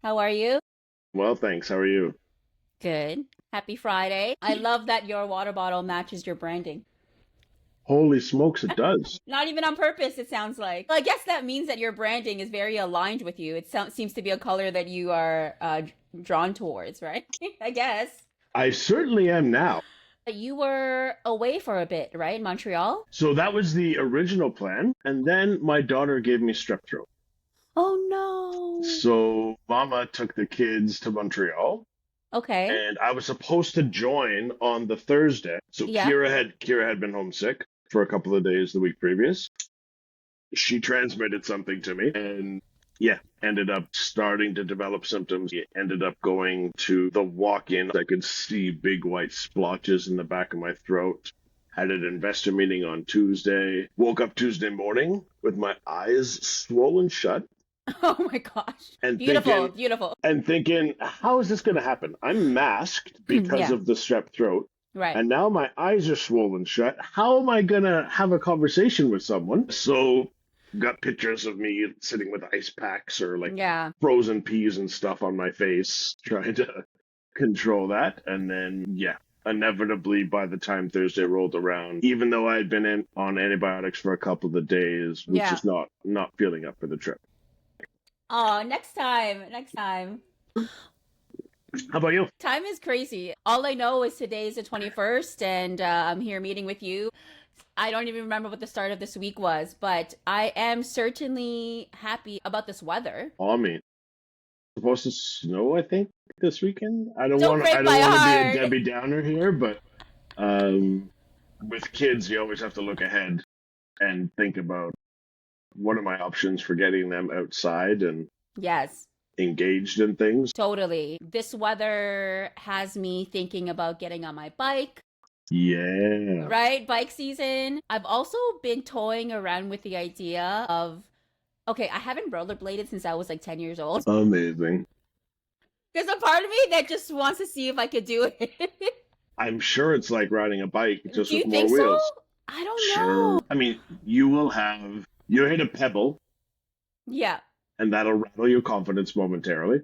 How are you? Well, thanks. How are you? Good. Happy Friday. I love that your water bottle matches your branding. Holy smokes, it does. Not even on purpose, it sounds like. Well, I guess that means that your branding is very aligned with you. Seems to be a color that you are drawn towards, right? I guess. I certainly am now. You were away for a bit, right, in Montreal? So that was the original plan. And then my daughter gave me strep throat. Oh no. So Mama took the kids to Montreal Okay. and I was supposed to join on the Thursday. So Yeah. Kira had been homesick for a couple of days the week previous. She transmitted something to me and yeah, ended up starting to develop symptoms. Ended up going to the walk-in. I could see big white splotches in the back of my throat. Had an investor meeting on Tuesday. Woke up Tuesday morning with my eyes swollen shut Oh my gosh. and Beautiful, thinking beautiful. how is this going to happen? I'm masked because Yeah, of the strep throat. right. And now my eyes are swollen shut. How am I going to have a conversation with someone? So got pictures of me sitting with ice packs or like Yeah. frozen peas and stuff on my face, trying to control that. And then, yeah, inevitably by the time Thursday rolled around, even though I had been on antibiotics for a couple of days, was Yeah. just not feeling up for the trip. Oh, next time. Next time. How about you? Time is crazy. All I know is today's the 21st, and I'm here meeting with you. I don't even remember what the start of this week was, but I am certainly happy about this weather. I mean, supposed to snow, I think, this weekend. I don't Don't want I break my don't want to be a heart. Debbie Downer here, but um, with kids, you always have to look ahead and think about what are my options for getting them outside and Yes, engaged in things. totally. This weather has me thinking about getting on my bike, Yeah, right? Bike season. I've also been toying around with the idea of, okay, I haven't rollerbladed since I was like 10 years old. amazing. There's a part of me that just wants to see if I could do it. I'm sure it's like riding a bike just Do with you more think so? wheels. I don't Sure. know. I mean, you'll hit a pebble Yeah, and that'll rattle your confidence momentarily.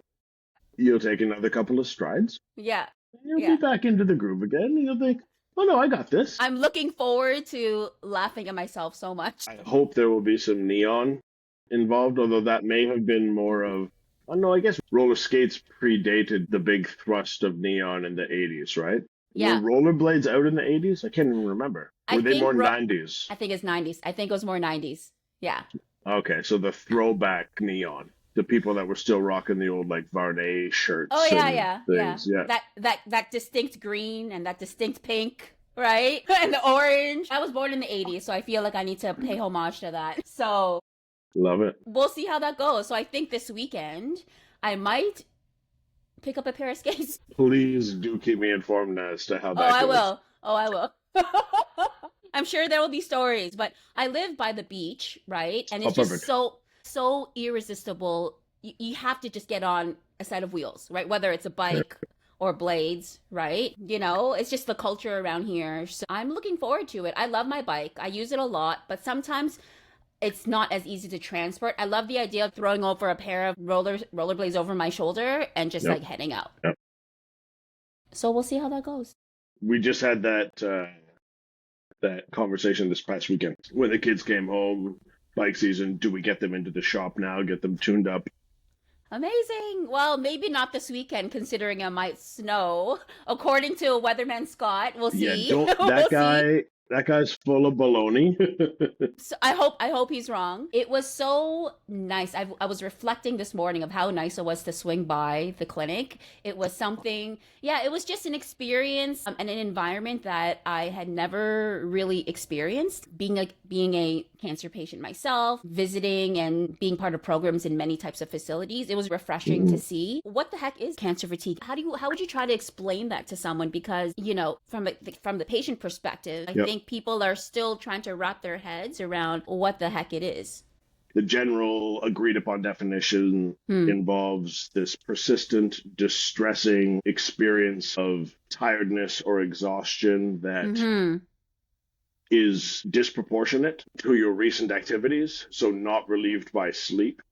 You'll take another couple of strides. yeah, You'll be yeah. back into the groove again. And you'll think, oh no, I got this. I'm looking forward to laughing at myself so much. I hope there will be some neon involved, although that may have been more of, oh no, I guess roller skates predated the big thrust of neon in the 80s, right? Were Yeah, rollerblades out in the 80s? I can't even remember. I Were they think more 90s? I think it's 90s. I think it was more 90s. Yeah. Okay, so the throwback neon. The people that were still rocking the old like Varney Oh shirts yeah, and yeah, yeah. things. Yeah, That distinct green and that distinct pink, right? And the orange. I was born in the 80s, so I feel like I need to pay homage to that. So, love it. we'll see how that goes. So, I think this weekend I might pick up a pair of skates. Please do keep me informed as to how Oh, that I goes. will. Oh, I will. I'm sure there will be stories, but I live by the beach, right? And Oh, it's just perfect. so irresistible. You have to just get on a set of wheels, right? Whether it's a bike or blades, right? It's just the culture around here. So I'm looking forward to it. I love my bike. I use it a lot, but sometimes it's not as easy to transport. I love the idea of throwing over a pair of rollerblades over my shoulder and just Yep. like heading out. Yep. So we'll see how that goes. We just had that conversation this past weekend when the kids came home. Bike season. Do we get them into the shop now? Get them tuned up? Amazing. Well, maybe not this weekend, considering it might snow. According to Weatherman Scott, we'll Yeah, see. don't. We'll see. That guy's full of baloney. So I hope he's wrong. It was so nice. I was reflecting this morning of how nice it was to swing by the clinic. It was something, yeah, it was just an experience and an environment that I had never really experienced. Being a cancer patient myself, visiting and being part of programs in many types of facilities, it was refreshing to see. What the heck is cancer fatigue? How would you try to explain that to someone? Because from the patient perspective, I Yep. think people are still trying to wrap their heads around what the heck it is. The general agreed upon definition Hmm. involves this persistent, distressing experience of tiredness or exhaustion that Mm-hmm. is disproportionate to your recent activities, so not relieved by sleep.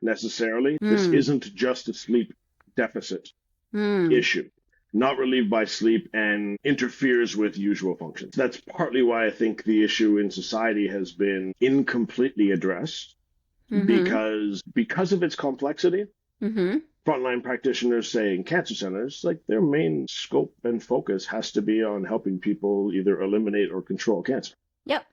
necessarily. This Mm. isn't just a sleep deficit Mm. issue, not relieved by sleep and interferes with usual functions. That's partly why I think the issue in society has been incompletely addressed Mm-hmm. because of its complexity. Mm-hmm. Frontline practitioners say in cancer centers, like their main scope and focus has to be on helping people either eliminate or control cancer, Yep.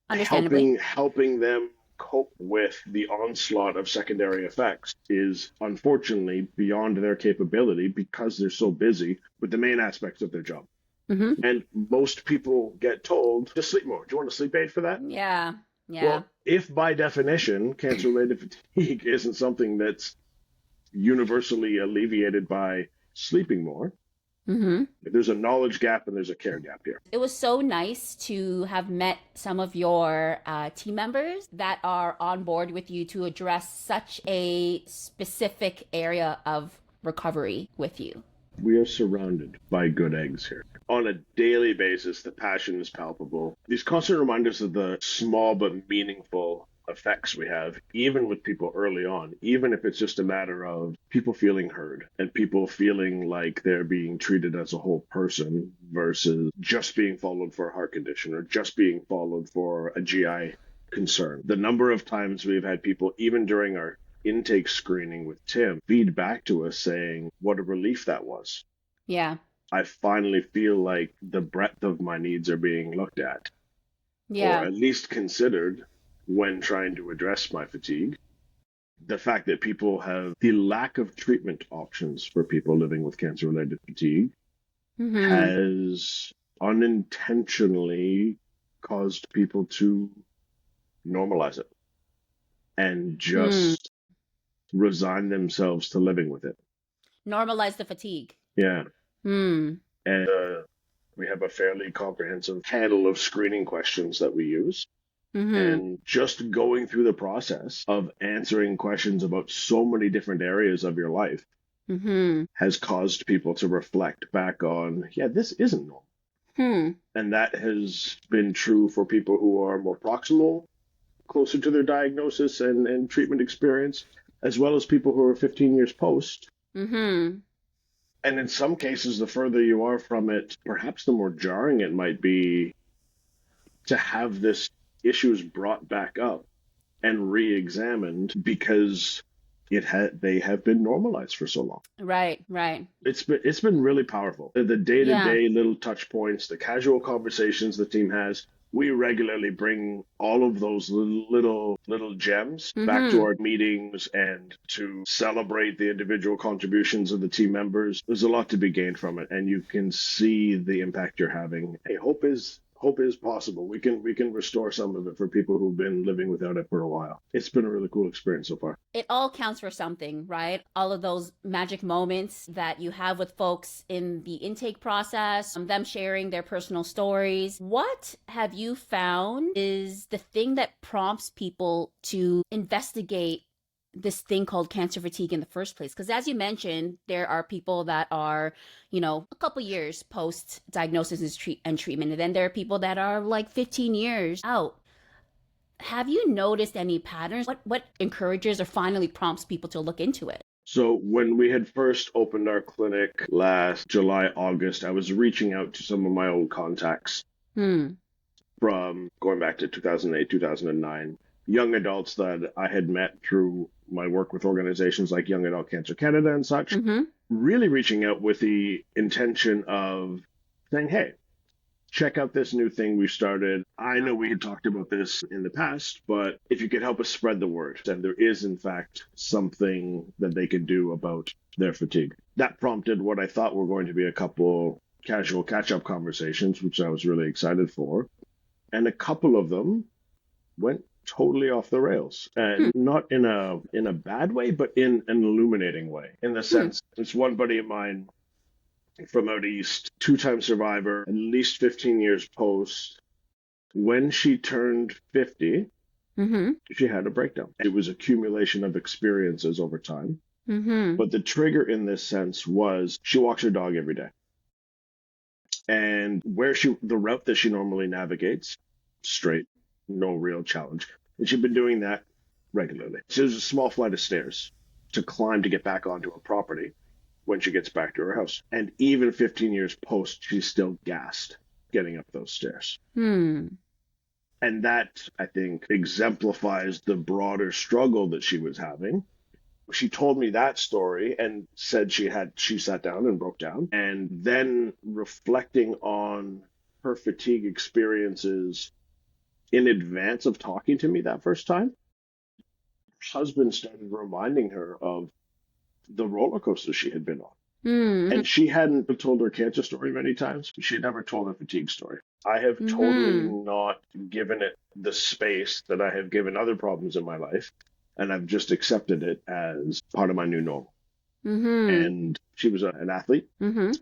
Understandably. helping them cope with the onslaught of secondary effects is unfortunately beyond their capability because they're so busy with the main aspects of their job. Mm-hmm. And most people get told, just sleep more. Do you want a sleep aid for that? Yeah. Yeah. Well, if by definition cancer related fatigue isn't something that's universally alleviated by sleeping more, Mm-hmm. there's a knowledge gap and there's a care gap here. It was so nice to have met some of your team members that are on board with you to address such a specific area of recovery with you. We are surrounded by good eggs here. On a daily basis, the passion is palpable. These constant reminders of the small but meaningful effects we have, even with people early on, even if it's just a matter of people feeling heard and people feeling like they're being treated as a whole person versus just being followed for a heart condition or just being followed for a GI concern. The number of times we've had people, even during our intake screening with Tim, feed back to us saying what a relief that was. Yeah. I finally feel like the breadth of my needs are being looked at, or Yeah. at least considered when trying to address my fatigue. The fact that people have the lack of treatment options for people living with cancer related fatigue Mm-hmm. has unintentionally caused people to normalize it and Hmm. just resign themselves to living with it. Normalize the fatigue. Yeah. Hmm. And we have a fairly comprehensive panel of screening questions that we use. Mm-hmm. And just going through the process of answering questions about so many different areas of your life Mm-hmm. has caused people to reflect back on, yeah, this isn't normal. Hmm. And that has been true for people who are more proximal, closer to their diagnosis and treatment experience, as well as people who are 15 years post. Mm-hmm. And in some cases, the further you are from it, perhaps the more jarring it might be to have this issues brought back up and re-examined because they have been normalized for so long. Right. Right. It's been really powerful. The Yeah. day-to-day little touch points, the casual conversations the team has. We regularly bring all of those little gems back to Mm-hmm. our meetings and to celebrate the individual contributions of the team members. There's a lot to be gained from it, and you can see the impact you're having. Hey, hope is possible. We can restore some of it for people who've been living without it for a while. It's been a really cool experience so far. It all counts for something, right? All of those magic moments that you have with folks in the intake process, them sharing their personal stories. What have you found is the thing that prompts people to investigate this thing called cancer fatigue in the first place? Because as you mentioned, there are people that are, a couple years post diagnosis and treatment, and then there are people that are like 15 years out. Have you noticed any patterns? What encourages or finally prompts people to look into it? So when we had first opened our clinic last July, August, I was reaching out to some of my old contacts Hmm. from going back to 2008, 2009, young adults that I had met through my work with organizations like Young Adult Cancer Canada and such, Mm-hmm. really reaching out with the intention of saying, hey, check out this new thing we started. I know we had talked about this in the past, but if you could help us spread the word, and there is, in fact, something that they could do about their fatigue. That prompted what I thought were going to be a couple casual catch up conversations, which I was really excited for. And a couple of them went totally off the rails, Hmm. and not in a bad way, but in an illuminating way. In the Hmm. sense, it's one buddy of mine from out east, two-time survivor, at least 15 years post. When she turned 50, Mm-hmm. she had a breakdown. It was accumulation of experiences over time. Mm-hmm. But the trigger in this sense was she walks her dog every day. And the route that she normally navigates, straight, no real challenge. And she'd been doing that regularly. So there's a small flight of stairs to climb to get back onto a property when she gets back to her house. And even 15 years post, she's still gassed getting up those stairs. And that, I think, exemplifies the broader struggle that she was having. She told me that story and said she sat down and broke down. And then reflecting on her fatigue experiences in advance of talking to me that first time, her husband started reminding her of the roller coaster she had been on. And she hadn't told her cancer story many times, but she had never told her fatigue story. I have totally not given it the space that I have given other problems in my life, and I've just accepted it as part of my new normal. And she was an athlete,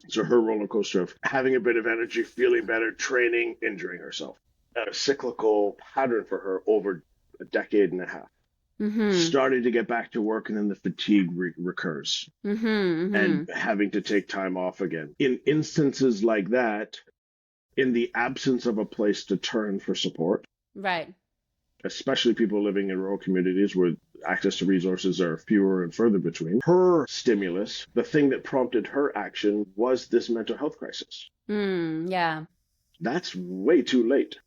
so her roller coaster of having a bit of energy, feeling better, training, injuring herself, a cyclical pattern for her over a decade and a half. Starting to get back to work, and then the fatigue recurs, and having to take time off again. In instances like that, in the absence of a place to turn for support, Right. especially people living in rural communities where access to resources are fewer and further between, her stimulus, the thing that prompted her action, was this mental health crisis. Yeah. That's way too late.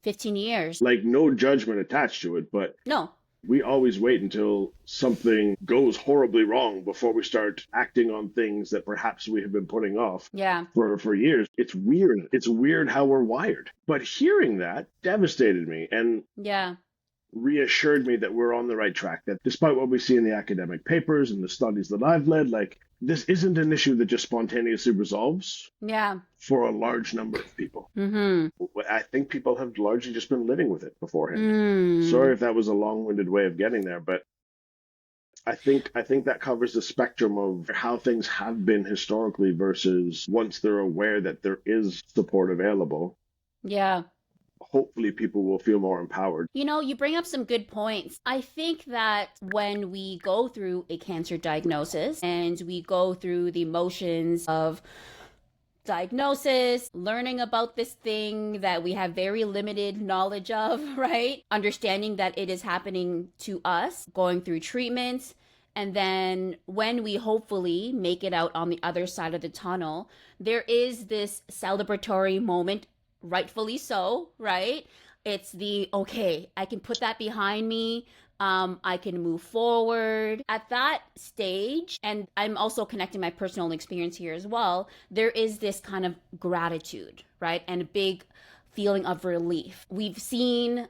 15 years. Like, no judgment attached to it, but No. we always wait until something goes horribly wrong before we start acting on things that perhaps we have been putting off Yeah. for years. It's weird. It's weird how we're wired. But hearing that devastated me and Yeah. reassured me that we're on the right track, that despite what we see in the academic papers and the studies that I've led, like, this isn't an issue that just spontaneously resolves Yeah. for a large number of people. I think people have largely just been living with it beforehand. Sorry if that was a long-winded way of getting there, but I think that covers the spectrum of how things have been historically versus once they're aware that there is support available. Yeah. Hopefully people will feel more empowered. You know, you bring up some good points. I think that when we go through a cancer diagnosis and we go through the motions of diagnosis, learning about this thing that we have very limited knowledge of, right? Understanding that it is happening to us, going through treatments, and then when we hopefully make it out on the other side of the tunnel, there is this celebratory moment, rightfully so, right? It's the, okay, I can put that behind me. I can move forward. At that stage, and I'm also connecting my personal experience here as well, there is this kind of gratitude, right? And a big feeling of relief. We've seen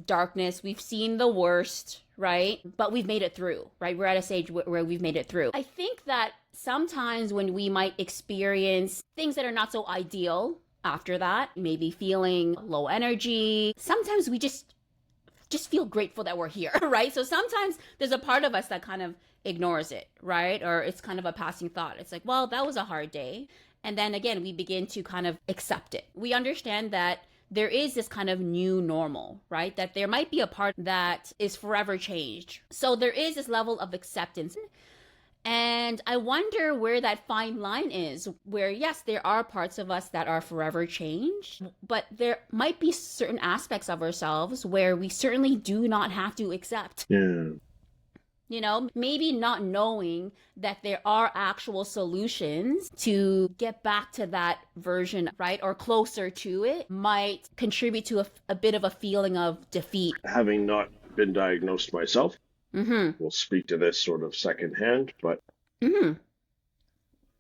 darkness, we've seen the worst, right? But we've made it through, right? We're at a stage where we've made it through. I think that sometimes when we might experience things that are not so ideal after that, maybe feeling low energy, sometimes we just feel grateful that we're here, right? So sometimes there's a part of us that kind of ignores it, right? Or it's kind of a passing thought. It's like, well, that was a hard day. And then again, we begin to kind of accept it. We understand that there is this kind of new normal, right? That there might be a part that is forever changed. So there is this level of acceptance. And I wonder where that fine line is, where yes, there are parts of us that are forever changed, but there might be certain aspects of ourselves where we certainly do not have to accept. Yeah. You know, maybe not knowing that there are actual solutions to get back to that version, right? Or closer to it might contribute to a bit of a feeling of defeat. Having not been diagnosed myself, we'll speak to this sort of secondhand, but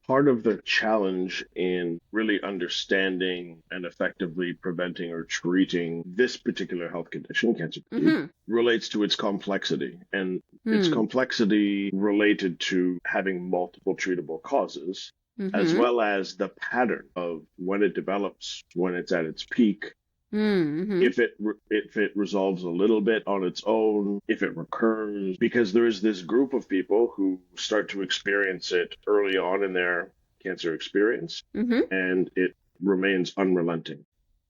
part of the challenge in really understanding and effectively preventing or treating this particular health condition, cancer, relates to its complexity. And its complexity related to having multiple treatable causes, as well as the pattern of when it develops, when it's at its peak, if it resolves a little bit on its own, if it recurs, because there is this group of people who start to experience it early on in their cancer experience, and it remains unrelenting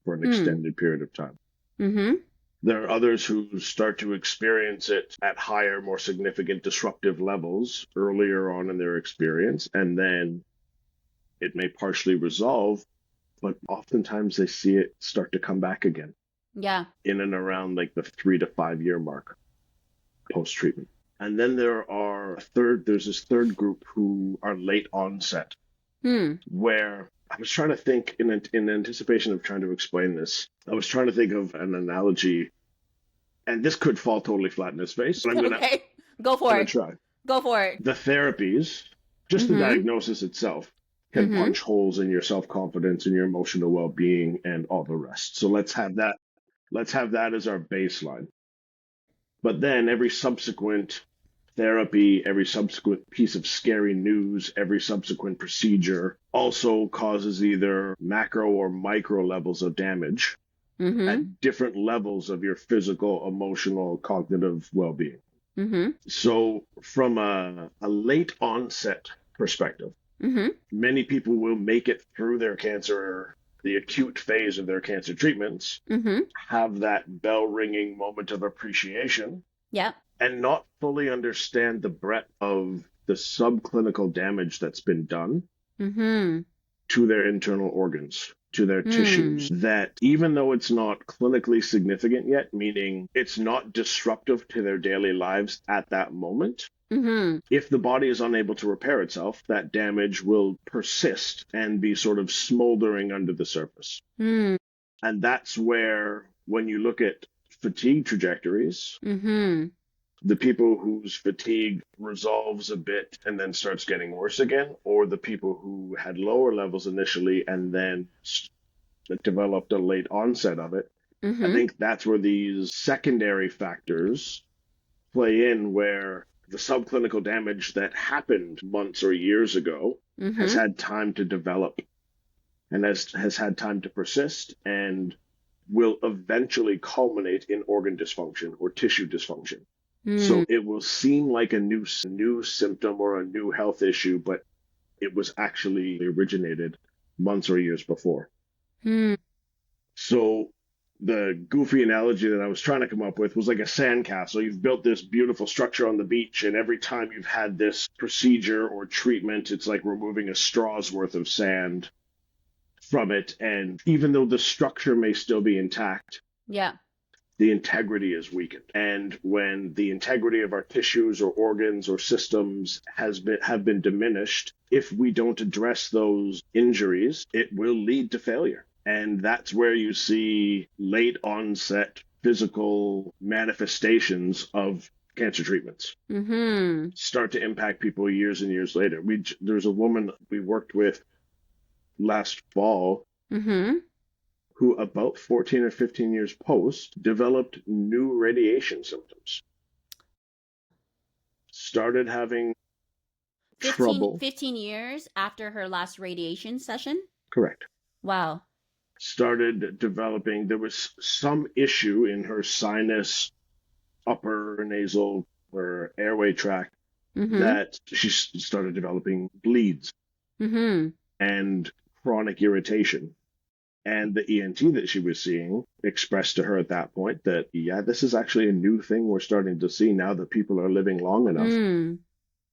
for an extended period of time. There are others who start to experience it at higher, more significant disruptive levels earlier on in their experience, and then it may partially resolve, but oftentimes they see it start to come back again. Yeah. In and around like the 3 to 5 year mark. post-treatment. And then there's this third group who are late onset, Hmm. where I was trying to think in anticipation of trying to explain this. I was trying to think of an analogy, and this could fall totally flat in its face, but Okay. Go for gonna it. try. Go for it. The therapies, just the Mm-hmm. diagnosis itself, can Mm-hmm. punch holes in your self-confidence and your emotional well-being and all the rest. So let's have that. Let's have that as our baseline. But then every subsequent therapy, every subsequent piece of scary news, every subsequent procedure also causes either macro or micro levels of damage Mm-hmm. at different levels of your physical, emotional, cognitive well being. Mm-hmm. So, from a late onset perspective, Mm-hmm. many people will make it through their cancer, the acute phase of their cancer treatments, Mm-hmm. have that bell ringing moment of appreciation, Yeah. and not fully understand the breadth of the subclinical damage that's been done Mm-hmm. to their internal organs, to their Hmm. tissues, that even though it's not clinically significant yet, meaning it's not disruptive to their daily lives at that moment, Mm-hmm. if the body is unable to repair itself, that damage will persist and be sort of smoldering under the surface. Hmm. And that's where, when you look at fatigue trajectories, Mm-hmm. the people whose fatigue resolves a bit and then starts getting worse again, or the people who had lower levels initially and then developed a late onset of it. I Mm-hmm. think that's where these secondary factors play in, where the subclinical damage that happened months or years ago has Mm-hmm. had time to develop and has had time to persist and will eventually culminate in organ dysfunction or tissue dysfunction. Hmm. So it will seem like a new symptom or a new health issue, but it was actually originated months or years before. Hmm. So the goofy analogy that I was trying to come up with was like a sandcastle. You've built this beautiful structure on the beach, and every time you've had this procedure or treatment, it's like removing a straw's worth of sand from it. And even though the structure may still be intact, Yeah. the integrity is weakened. And when the integrity of our tissues or organs or systems have been diminished, if we don't address those injuries, it will lead to failure. And that's where you see late onset physical manifestations of cancer treatments Mm-hmm. start to impact people years and years later. There's a woman we worked with last fall Mm-hmm. who, about 14 or 15 years post, developed new radiation symptoms, started having 15, trouble. 15 years after her last radiation session? Correct. Wow. Started developing, there was some issue in her sinus, upper nasal, or airway tract Mm-hmm. that she started developing bleeds Mm-hmm. and chronic irritation. And the ENT that she was seeing expressed to her at that point that, yeah, this is actually a new thing we're starting to see now that people are living long enough Mm.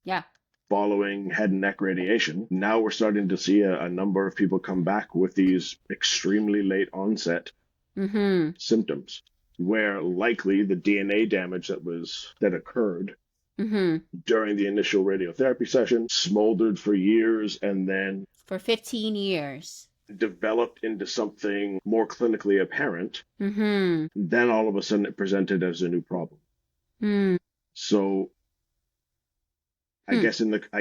Yeah. following head and neck radiation. Now we're starting to see a number of people come back with these extremely late onset Mm-hmm. symptoms, where likely the DNA damage that occurred Mm-hmm. during the initial radiotherapy session smoldered for years and then For 15 years. developed into something more clinically apparent. Mm-hmm. Then all of a sudden it presented as a new problem. Mm. So Hmm. I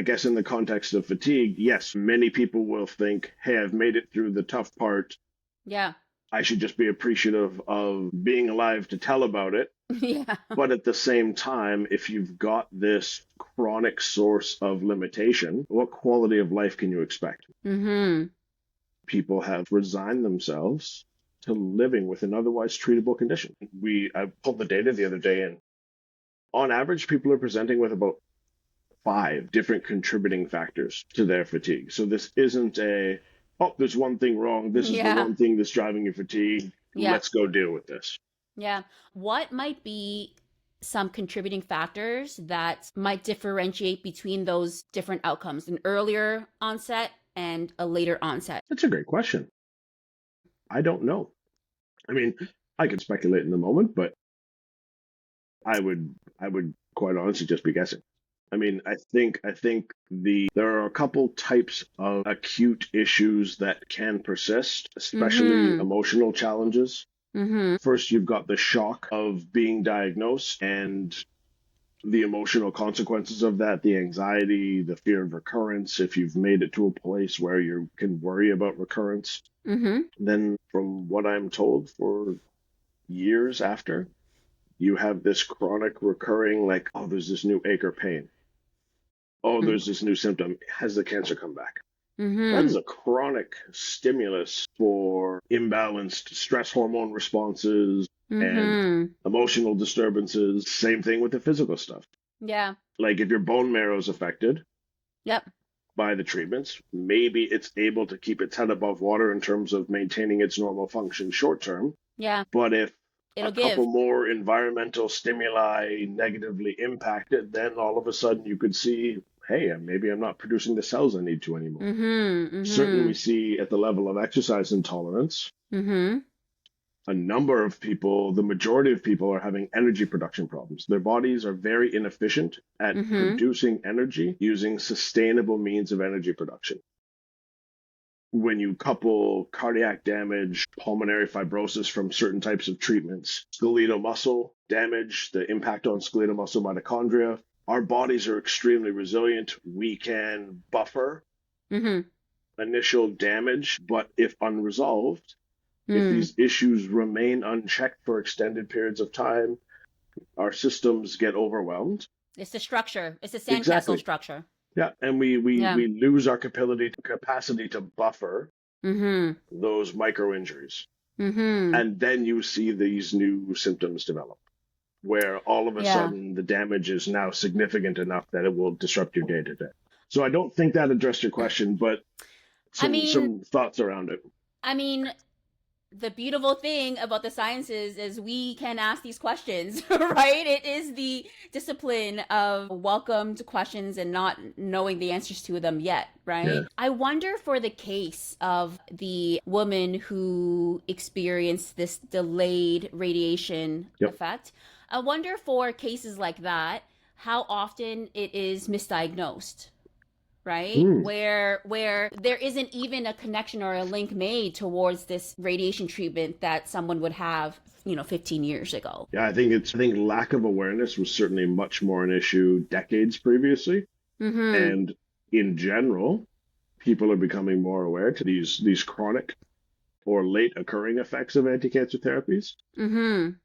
guess in the context of fatigue, yes, many people will think, "Hey, I've made it through the tough part. Yeah. I should just be appreciative of being alive to tell about it." Yeah. But at the same time, if you've got this chronic source of limitation, what quality of life can you expect? Mm-hmm. People have resigned themselves to living with an otherwise treatable condition. I pulled the data the other day, and on average, people are presenting with about 5 different contributing factors to their fatigue. So this isn't oh, there's one thing wrong. This is the Yeah. one thing that's driving your fatigue. Yeah. Let's go deal with this. Yeah. What might be some contributing factors that might differentiate between those different outcomes, an earlier onset and a later onset? That's a great question. I don't know. I mean, I could speculate in the moment, but I would quite honestly just be guessing. I mean, I think there are a couple types of acute issues that can persist, especially Mm-hmm. emotional challenges. Mm-hmm. First, you've got the shock of being diagnosed and the emotional consequences of that, the anxiety, the fear of recurrence, if you've made it to a place where you can worry about recurrence. Mm-hmm. Then, from what I'm told, for years after, you have this chronic recurring, like, oh, there's this new ache or pain. Oh, there's this new symptom. Has the cancer come back? That Mm-hmm. is a chronic stimulus for imbalanced stress hormone responses and Mm-hmm. emotional disturbances. Same thing with the physical stuff. Yeah. Like if your bone marrow is affected Yep. by the treatments, maybe it's able to keep its head above water in terms of maintaining its normal function short term. Yeah. But if a It'll couple give. more environmental stimuli negatively impact it, then all of a sudden you could see, hey, maybe I'm not producing the cells I need to anymore. Mm-hmm. Certainly, we Mm-hmm. see at the level of exercise intolerance, Mm-hmm. a number of people, the majority of people are having energy production problems. Their bodies are very inefficient at Mm-hmm. producing energy using sustainable means of energy production. When you couple cardiac damage, pulmonary fibrosis from certain types of treatments, skeletal muscle damage, the impact on skeletal muscle mitochondria, our bodies are extremely resilient. We can buffer Mm-hmm. initial damage, but if unresolved, if Mm. these issues remain unchecked for extended periods of time, our systems get overwhelmed. It's the structure. It's the sandcastle Exactly. structure. Yeah, and we Yeah. we lose our capacity to buffer Mm-hmm. those micro injuries. Mm-hmm. And then you see these new symptoms develop where all of a Yeah. sudden the damage is now significant enough that it will disrupt your day to day. So I don't think that addressed your question, but I some mean, some thoughts around it. I mean, the beautiful thing about the sciences is we can ask these questions, right? It is the discipline of welcomed questions and not knowing the answers to them yet, Yeah. right? I wonder for the case of the woman who experienced this delayed radiation Yep. effect. I wonder for cases like that, how often it is misdiagnosed, right, Mm. where there isn't even a connection or a link made towards this radiation treatment that someone would have 15 years ago. Yeah, I think lack of awareness was certainly much more an issue decades previously. Mm-hmm. And in general, people are becoming more aware to these chronic or late occurring effects of anti-cancer therapies. Mm-hmm.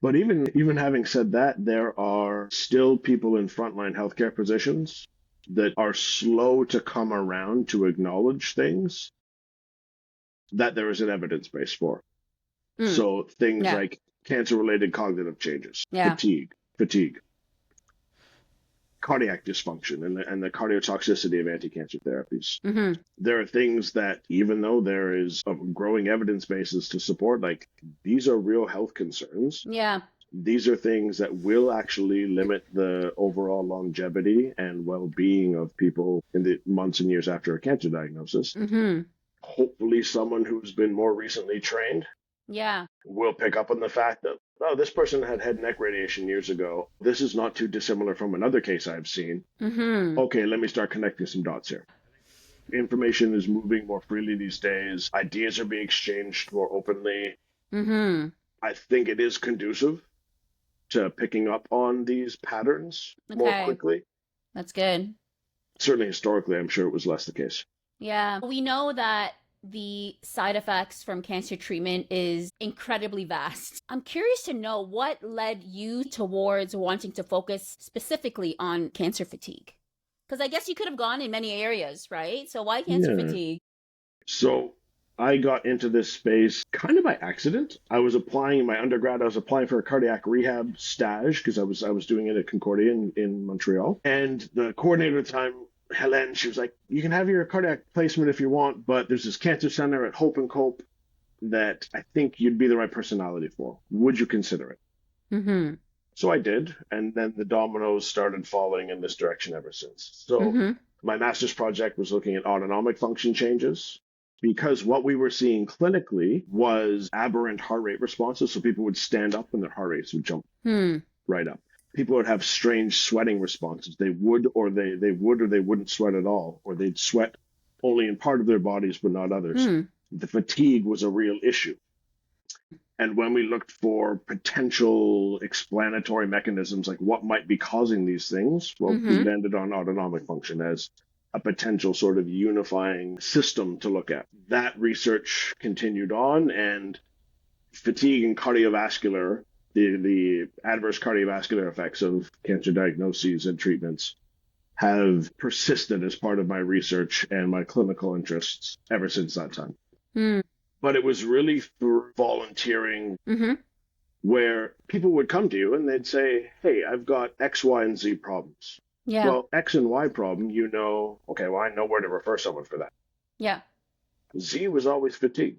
But even having said that, there are still people in frontline healthcare positions that are slow to come around to acknowledge things that there is an evidence base for. Mm. So things Yeah. like cancer-related cognitive changes, Yeah. fatigue, cardiac dysfunction, and the cardiotoxicity of anti-cancer therapies. Mm-hmm. There are things that, even though there is a growing evidence basis to support, like these are real health concerns. Yeah. These are things that will actually limit the overall longevity and well-being of people in the months and years after a cancer diagnosis. Mm-hmm. Hopefully, someone who's been more recently trained Yeah. will pick up on the fact that, oh, this person had head and neck radiation years ago. This is not too dissimilar from another case I've seen. Mm-hmm. Okay, let me start connecting some dots here. Information is moving more freely these days. Ideas are being exchanged more openly. Mm-hmm. I think it is conducive to picking up on these patterns more Okay, quickly. that's good. Certainly historically, I'm sure it was less the case. Yeah, we know that the side effects from cancer treatment is incredibly vast. I'm curious to know what led you towards wanting to focus specifically on cancer fatigue. Because I guess you could have gone in many areas, right? So why cancer Yeah. fatigue? So I got into this space kind of by accident. I was applying in my undergrad. I was applying for a cardiac rehab stage because I was doing it at Concordia in Montreal. And the coordinator at the time, Helen, she was like, "You can have your cardiac placement if you want, but there's this cancer center at Hope and Cope that I think you'd be the right personality for. Would you consider it?" Mm-hmm. So I did, and then the dominoes started falling in this direction ever since. So Mm-hmm. my master's project was looking at autonomic function changes because what we were seeing clinically was aberrant heart rate responses. So people would stand up and their heart rates would jump Hmm. right up. people would have strange sweating responses. They would or they wouldn't sweat at all, or they'd sweat only in part of their bodies but not others. Hmm. The fatigue was a real issue. And when we looked for potential explanatory mechanisms, like what might be causing these things, well, we Mm-hmm. landed on autonomic function as a potential sort of unifying system to look at. That research continued on, and fatigue and cardiovascular, the adverse cardiovascular effects of cancer diagnoses and treatments have persisted as part of my research and my clinical interests ever since that time. Hmm. But it was really through volunteering Mm-hmm. where people would come to you and they'd say, hey, I've got X, Y, and Z problems. Yeah. Well, X and Y problem, okay, well, I know where to refer someone for that. Yeah. Z was always fatigue.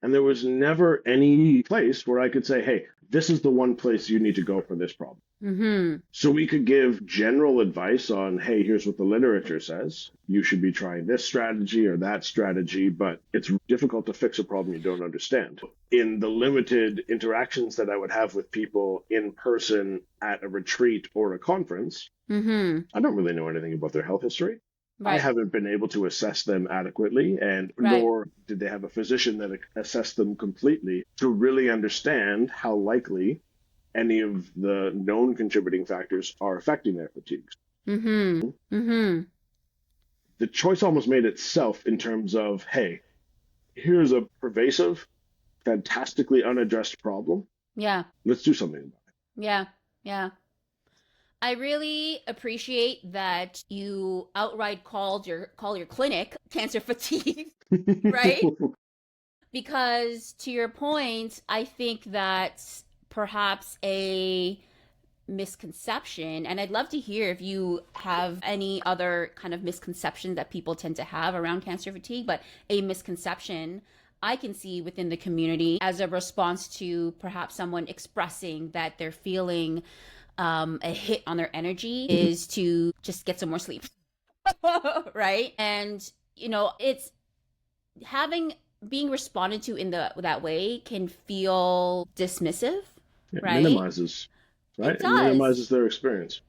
And there was never any place where I could say, hey, this is the one place you need to go for this problem. Mm-hmm. So we could give general advice on, hey, here's what the literature says. You should be trying this strategy or that strategy, but it's difficult to fix a problem you don't understand. In the limited interactions that I would have with people in person at a retreat or a conference, Mm-hmm. I don't really know anything about their health history. I Right. haven't been able to assess them adequately, and Right. nor did they have a physician that assessed them completely to really understand how likely any of the known contributing factors are affecting their fatigues. Mm-hmm. Mm-hmm. The choice almost made itself in terms of, hey, here's a pervasive, fantastically unaddressed problem. Yeah. Let's do something about Yeah. Yeah. I really appreciate that you outright call your clinic cancer fatigue, right? it. Because to your point, I think that's perhaps a misconception, and I'd love to hear if you have any other kind of misconception that people tend to have around cancer fatigue, but a misconception I can see within the community as a response to perhaps someone expressing that they're feeling a hit on their energy is to just get some more sleep. Right? And it's having being responded to in the that way can feel dismissive, It right? minimizes, right? It It does. minimizes their experience.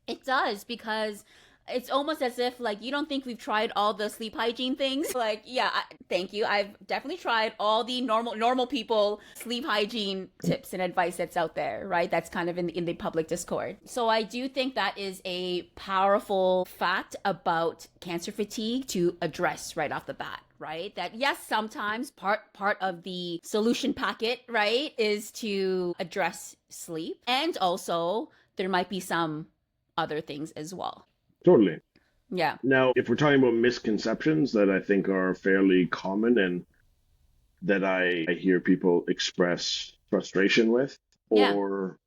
It does, because it's almost as if like you don't think we've tried all the sleep hygiene things. Like, yeah, thank you. I've definitely tried all the normal people sleep hygiene tips and advice that's out there, right? That's kind of in the public discord. So I do think that is a powerful fact about cancer fatigue to address right off the bat, right? That yes, sometimes part of the solution packet, right, is to address sleep, and also there might be some other things as well. Totally. Yeah. Now, if we're talking about misconceptions that I think are fairly common and that I hear people express frustration with Yeah. or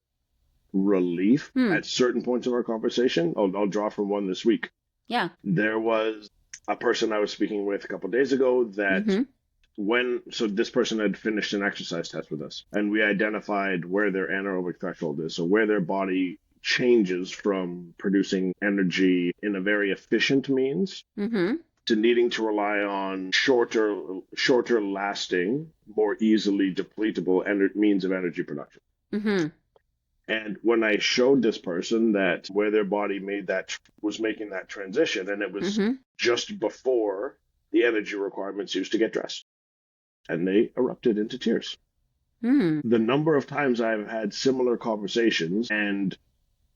relief Hmm. at certain points of our conversation, I'll draw from one this week. Yeah. There was a person I was speaking with a couple of days ago that Mm-hmm. so this person had finished an exercise test with us, and we identified where their anaerobic threshold is, so where their body changes from producing energy in a very efficient means Mm-hmm. to needing to rely on shorter lasting, more easily depletable means of energy production. Mm-hmm. And when I showed this person that where their body was making that transition, and it was Mm-hmm. just before the energy requirements used to get dressed, and they erupted into tears. Mm-hmm. The number of times I've had similar conversations and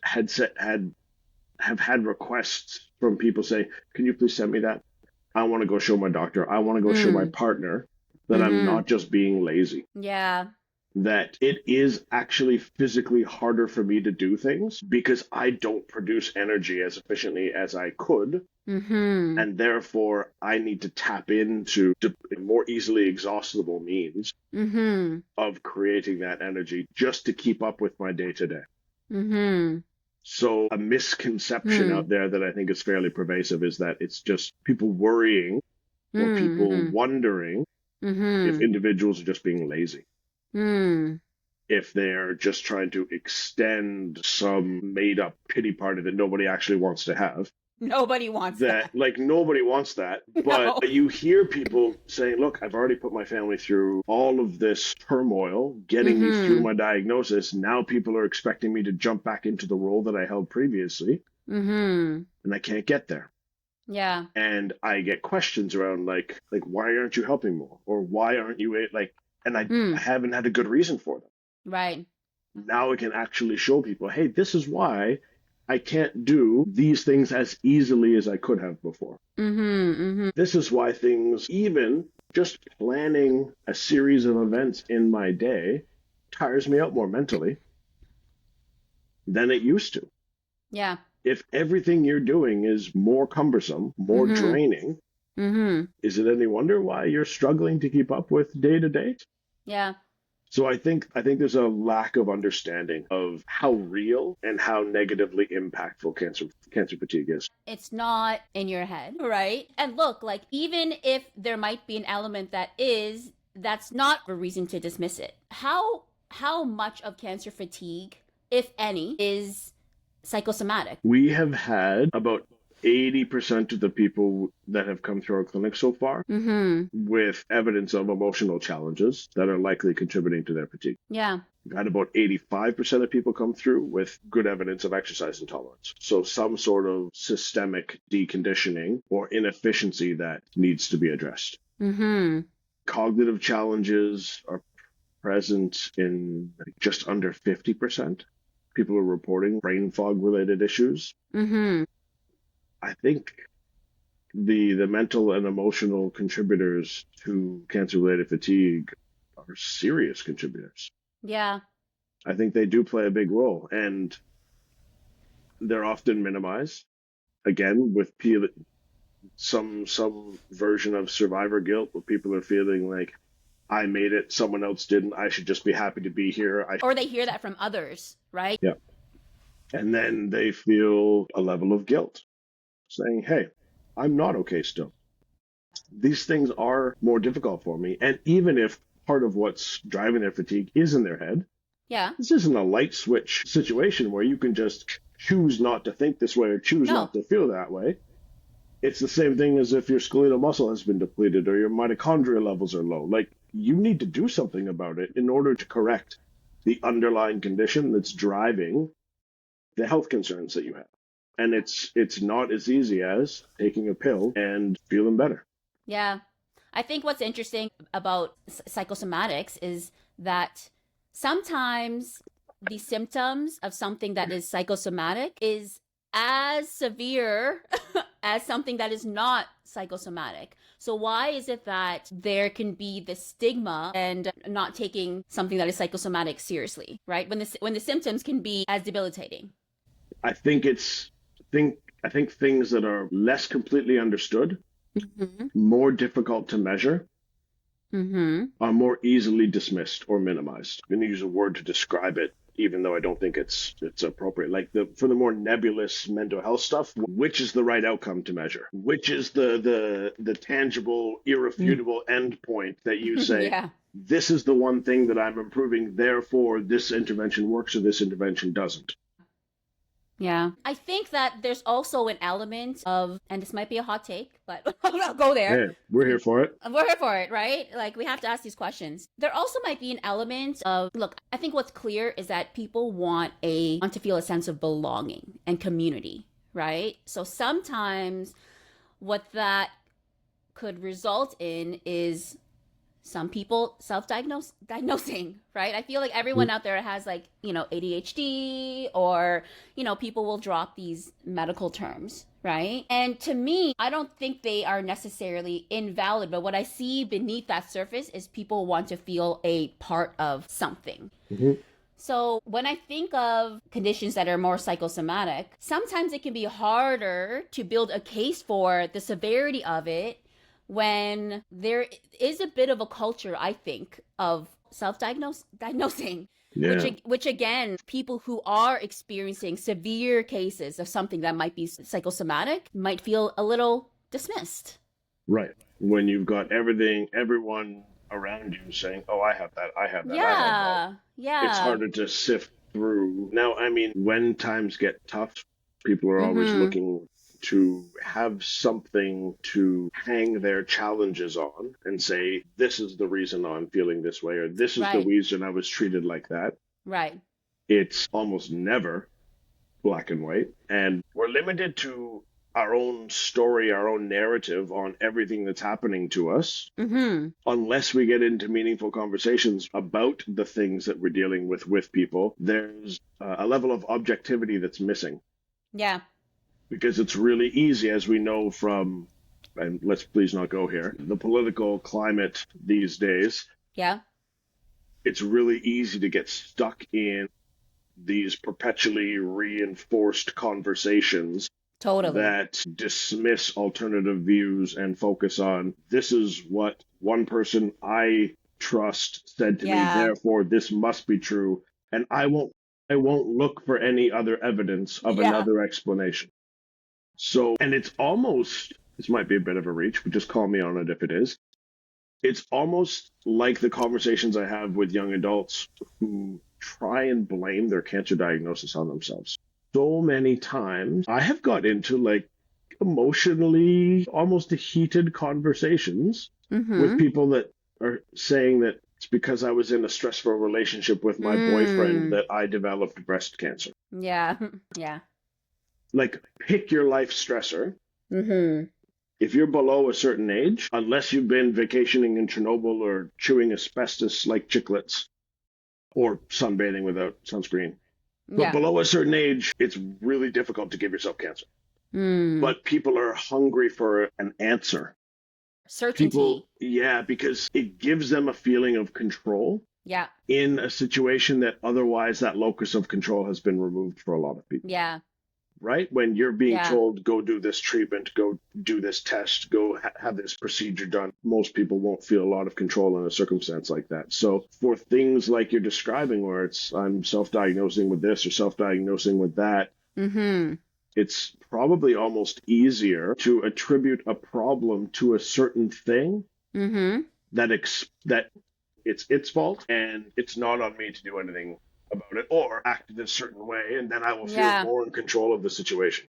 have had requests from people say, "Can you please send me that? I want to go show my doctor. I want to go show my partner that I'm Mm-hmm. not just being lazy." Yeah. That it is actually physically harder for me to do things because I don't produce energy as efficiently as I could. Mm-hmm. And therefore, I need to tap into more easily exhaustible means Mm-hmm. of creating that energy just to keep up with my day to day. Mm-hmm. So, a misconception Mm-hmm. out there that I think is fairly pervasive is that it's just people worrying or people Mm-hmm. wondering if Mm-hmm. individuals are just being lazy, Mm-hmm. if they're just trying to extend some made up pity party that nobody actually wants to have. Nobody wants that, that. like, nobody wants that. No. But you hear people saying, look, I've already put my family through all of this turmoil, getting me through Mm-hmm. my diagnosis. Now people are expecting me to jump back into the role that I held previously, Mm-hmm. and I can't get there. Yeah. And I get questions around like why aren't you helping more, or why aren't you like, and I Mm. haven't had a good reason for them. Right. Now I can actually show people, hey, this is why I can't do these things as easily as I could have before. Mm-hmm. Mm-hmm. This is why things, even just planning a series of events in my day, tires me out more mentally than it used to. Yeah. If everything you're doing is more cumbersome, more Mm-hmm. draining, Mm-hmm. is it any wonder why you're struggling to keep up with day to day? Yeah. So I think there's a lack of understanding of how real and how negatively impactful cancer fatigue is. It's not in your head, right? And look, like, even if there might be an element that is, that's not a reason to dismiss it. How much of cancer fatigue, if any, is psychosomatic? We have had about 80% of the people that have come through our clinic so far Mm-hmm. with evidence of emotional challenges that are likely contributing to their fatigue. Yeah. We've had about 85% of people come through with good evidence of exercise intolerance. So some sort of systemic deconditioning or inefficiency that needs to be addressed. Mm-hmm. Cognitive challenges are present in just under 50%. People are reporting brain fog related issues. Mm-hmm. I think the mental and emotional contributors to cancer related fatigue are serious contributors. Yeah. I think they do play a big role, and they're often minimized. Again, with some version of survivor guilt, where people are feeling like, I made it, someone else didn't. I should just be happy to be here. Or they hear that from others, right? Yeah. And then they feel a level of guilt, saying, hey, I'm not okay still. These things are more difficult for me. And even if part of what's driving their fatigue is in their head, Yeah. this isn't a light switch situation where you can just choose not to think this way or choose No. not to feel that way. It's the same thing as if your skeletal muscle has been depleted or your mitochondria levels are low. Like, you need to do something about it in order to correct the underlying condition that's driving the health concerns that you have. And it's not as easy as taking a pill and feeling better. Yeah. I think what's interesting about psychosomatics is that sometimes the symptoms of something that is psychosomatic is as severe as something that is not psychosomatic. So why is it that there can be the stigma and not taking something that is psychosomatic seriously, right? When the symptoms can be as debilitating. I think it's think I think things that are less completely understood, Mm-hmm. more difficult to measure, Mm-hmm. are more easily dismissed or minimized. I'm going to use a word to describe it, even though I don't think it's appropriate. Like for the more nebulous mental health stuff, which is the right outcome to measure? Which is the tangible, irrefutable endpoint that you say, Yeah. this is the one thing that I'm improving, therefore this intervention works or this intervention doesn't. Yeah. I think that there's also an element of, and this might be a hot take, but I'll go there. Hey, we're here for it. We're here for it, right? Like, we have to ask these questions. There also might be an element of, look, I think what's clear is that people want to feel a sense of belonging and community, right? So sometimes what that could result in is some people diagnosing, right? I feel like everyone out there has, like, ADHD, or, people will drop these medical terms, right? And to me, I don't think they are necessarily invalid, but what I see beneath that surface is people want to feel a part of something. Mm-hmm. So when I think of conditions that are more psychosomatic, sometimes it can be harder to build a case for the severity of it when there is a bit of a culture, I think, of diagnosing, Yeah. which again, people who are experiencing severe cases of something that might be psychosomatic might feel a little dismissed. Right. When you've got everyone around you saying, oh, I have that, I have that, I have that, Yeah, it's yeah. harder to sift through. Now, I mean, when times get tough, people are always Mm-hmm. looking to have something to hang their challenges on and say, this is the reason I'm feeling this way, or this is the Right. reason I was treated like that. Right. It's almost never black and white. And we're limited to our own story, our own narrative on everything that's happening to us, Mm-hmm. unless we get into meaningful conversations about the things that we're dealing with people. There's a level of objectivity that's missing, Yeah. because it's really easy, as we know from, and let's please not go here, the political climate these days. Yeah. It's really easy to get stuck in these perpetually reinforced conversations Totally. that dismiss alternative views and focus on, this is what one person I trust said to me, Yeah. therefore this must be true, and I won't look for any other evidence of Yeah. another explanation. So, and it's almost, this might be a bit of a reach, but just call me on it if it is. It's almost like the conversations I have with young adults who try and blame their cancer diagnosis on themselves. So many times I have got into like emotionally almost heated conversations with Mm-hmm. people that are saying that it's because I was in a stressful relationship with my boyfriend Mm. that I developed breast cancer. Yeah. Yeah. Like, pick your life stressor. Mm-hmm. If you're below a certain age, unless you've been vacationing in Chernobyl or chewing asbestos like chiclets or sunbathing without sunscreen, but Yeah. below a certain age, it's really difficult to give yourself cancer. Mm. But people are hungry for an answer. People, Certainty. yeah, because it gives them a feeling of control Yeah. in a situation that otherwise that locus of control has been removed for a lot of people. Yeah. Right? When you're being Yeah. told, go do this treatment, go do this test, go have this procedure done, most people won't feel a lot of control in a circumstance like that. So for things like you're describing, where it's, I'm self-diagnosing with this or self-diagnosing with that, Mm-hmm. it's probably almost easier to attribute a problem to a certain thing Mm-hmm. that it's its fault and it's not on me to do anything about it or act in a certain way, and then I will feel Yeah. more in control of the situation.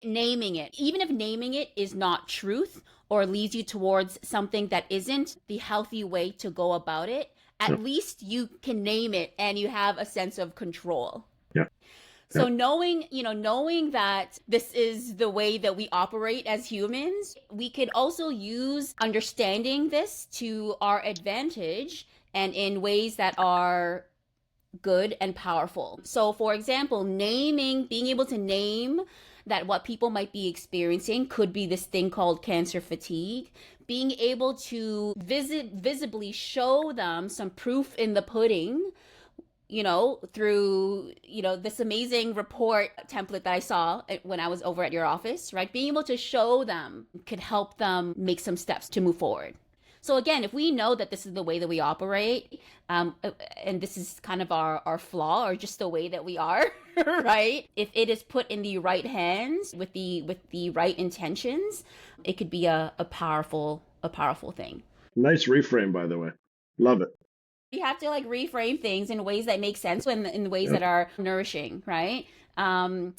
Naming it, even if naming it is not truth or leads you towards something that isn't the healthy way to go about it, Yeah. at least you can name it and you have a sense of control. Yeah. Yeah. So knowing that this is the way that we operate as humans, we could also use understanding this to our advantage and in ways that are good and powerful. So for example, being able to name that what people might be experiencing could be this thing called cancer fatigue, being able to visibly show them some proof in the pudding, through, this amazing report template that I saw when I was over at your office, right? Being able to show them could help them make some steps to move forward. So again, if we know that this is the way that we operate, and this is kind of our flaw or just the way that we are, right? If it is put in the right hands with the right intentions, it could be a powerful thing. Nice reframe, by the way. Love it. You have to like reframe things in ways that make sense when in ways Yeah. that are nourishing, right? One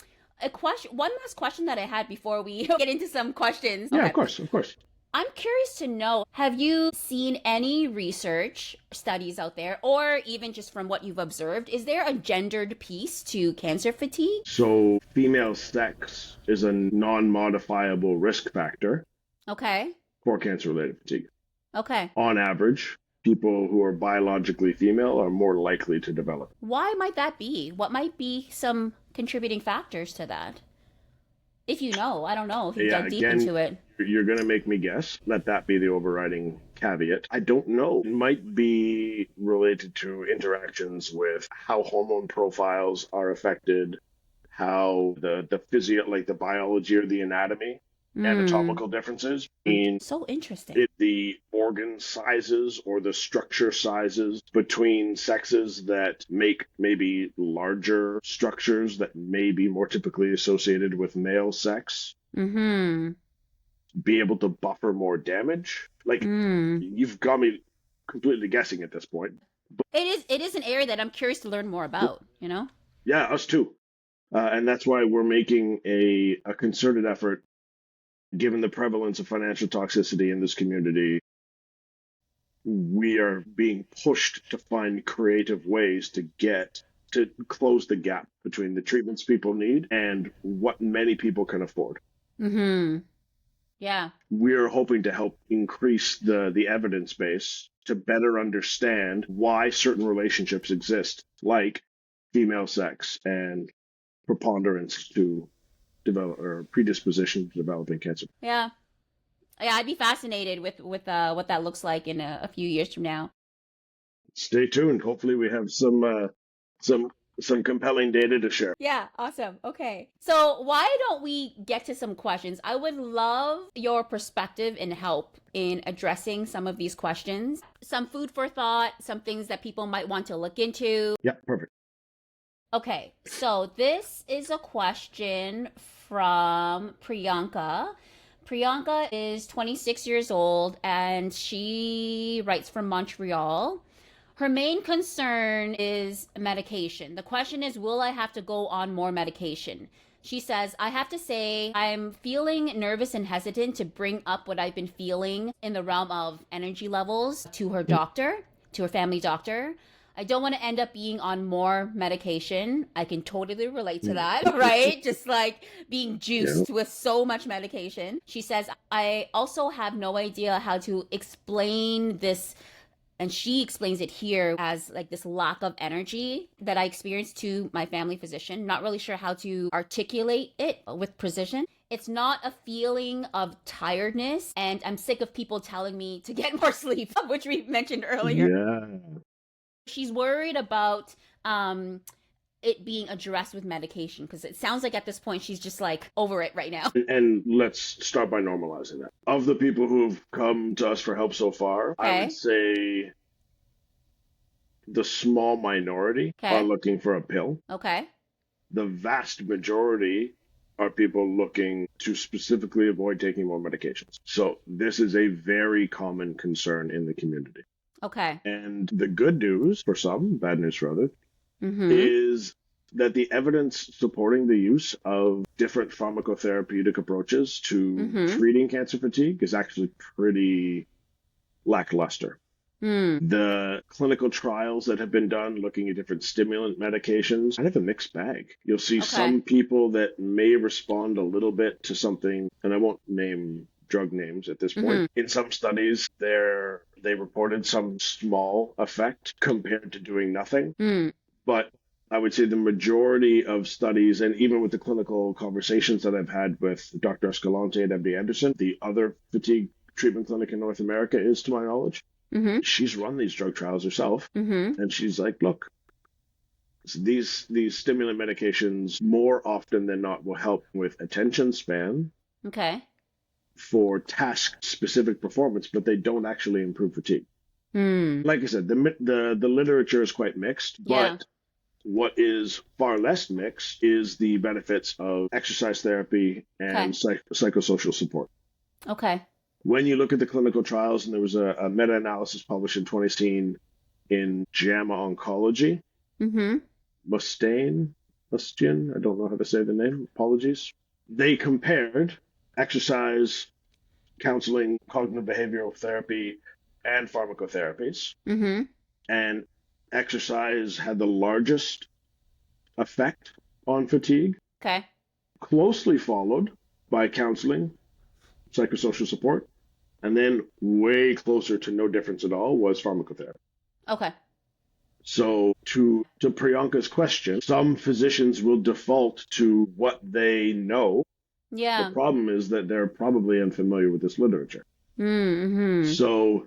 last question that I had before we get into some questions. Yeah, of Okay. course, of course. I'm curious to know, have you seen any research studies out there, or even just from what you've observed, is there a gendered piece to cancer fatigue? So, female sex is a non-modifiable risk factor Okay. for cancer-related fatigue. Okay. On average, people who are biologically female are more likely to develop. Why might that be? What might be some contributing factors to that? If you know, I don't know if you've Yeah, dug deep again, into it. you're going to make me guess. Let that be the overriding caveat. I don't know. It might be related to interactions with how hormone profiles are affected, how the physio, like the biology or the anatomy, Mm. anatomical differences in So interesting. the organ sizes or the structure sizes between sexes that make maybe larger structures that may be more typically associated with male sex Mm-hmm. be able to buffer more damage. Like, Mm. you've got me completely guessing at this point. But It is an area that I'm curious to learn more about, you know? yeah, us too. And that's why we're making a concerted effort, given the prevalence of financial toxicity in this community. We are being pushed to find creative ways to close the gap between the treatments people need and what many people can afford. Mm-hmm. Yeah. We're hoping to help increase the evidence base to better understand why certain relationships exist, like female sex and preponderance to develop or predisposition to developing cancer. Yeah. Yeah, I'd be fascinated with what that looks like in a few years from now. Stay tuned. Hopefully, we have some some compelling data to share. Yeah, awesome. Okay. So, why don't we get to some questions? I would love your perspective and help in addressing some of these questions. Some food for thought, some things that people might want to look into. Yeah, perfect. Okay, so this is a question from Priyanka. Priyanka is 26 years old and she writes from Montreal. Her main concern is medication. The question is, will I have to go on more medication? She says, I have to say, I'm feeling nervous and hesitant to bring up what I've been feeling in the realm of energy levels to her doctor, to her family doctor. I don't want to end up being on more medication. I can totally relate to that, right? Just like being Yeah. juiced with so much medication. She says, I also have no idea how to explain this, and she explains it here as like this lack of energy that I experienced to my family physician. Not really sure how to articulate it with precision. It's not a feeling of tiredness, and I'm sick of people telling me to get more sleep, which we mentioned earlier. Yeah. She's worried about it being addressed with medication because it sounds like at this point she's just like over it right now. And let's start by normalizing that. Of the people who've come to us for help so far, I would Okay. say the small minority are Okay. looking for a pill. Okay. The vast majority are people looking to specifically avoid taking more medications. So this is a very common concern in the community. Okay. And the good news for some, bad news for others, Mm-hmm. is that the evidence supporting the use of different pharmacotherapeutic approaches to Mm-hmm. treating cancer fatigue is actually pretty lackluster. Mm. The clinical trials that have been done looking at different stimulant medications, kind of a mixed bag. You'll see Okay. some people that may respond a little bit to something, and I won't name drug names at this point. Mm-hmm. In some studies, they reported some small effect compared to doing nothing. Mm. But I would say the majority of studies, and even with the clinical conversations that I've had with Dr. Escalante at MD Anderson, the other fatigue treatment clinic in North America is, to my knowledge, Mm-hmm. she's run these drug trials herself. Mm-hmm. And she's like, look, these stimulant medications more often than not will help with attention span Okay. for task specific performance, but they don't actually improve fatigue. Mm. Like I said, the literature is quite mixed, Yeah. but what is far less mixed is the benefits of exercise therapy and Okay. psychosocial support. Okay. When you look at the clinical trials, and there was a meta-analysis published in 2016 in JAMA Oncology, Mm-hmm. Mustian, I don't know how to say the name, apologies. They compared exercise, counseling, cognitive behavioral therapy, and pharmacotherapies, Mm-hmm. and exercise had the largest effect on fatigue, Okay. closely followed by counseling, psychosocial support, and then way closer to no difference at all was pharmacotherapy. Okay. So to Priyanka's question, some physicians will default to what they know. The Yeah. problem is that they're probably unfamiliar with this literature. Mm-hmm. So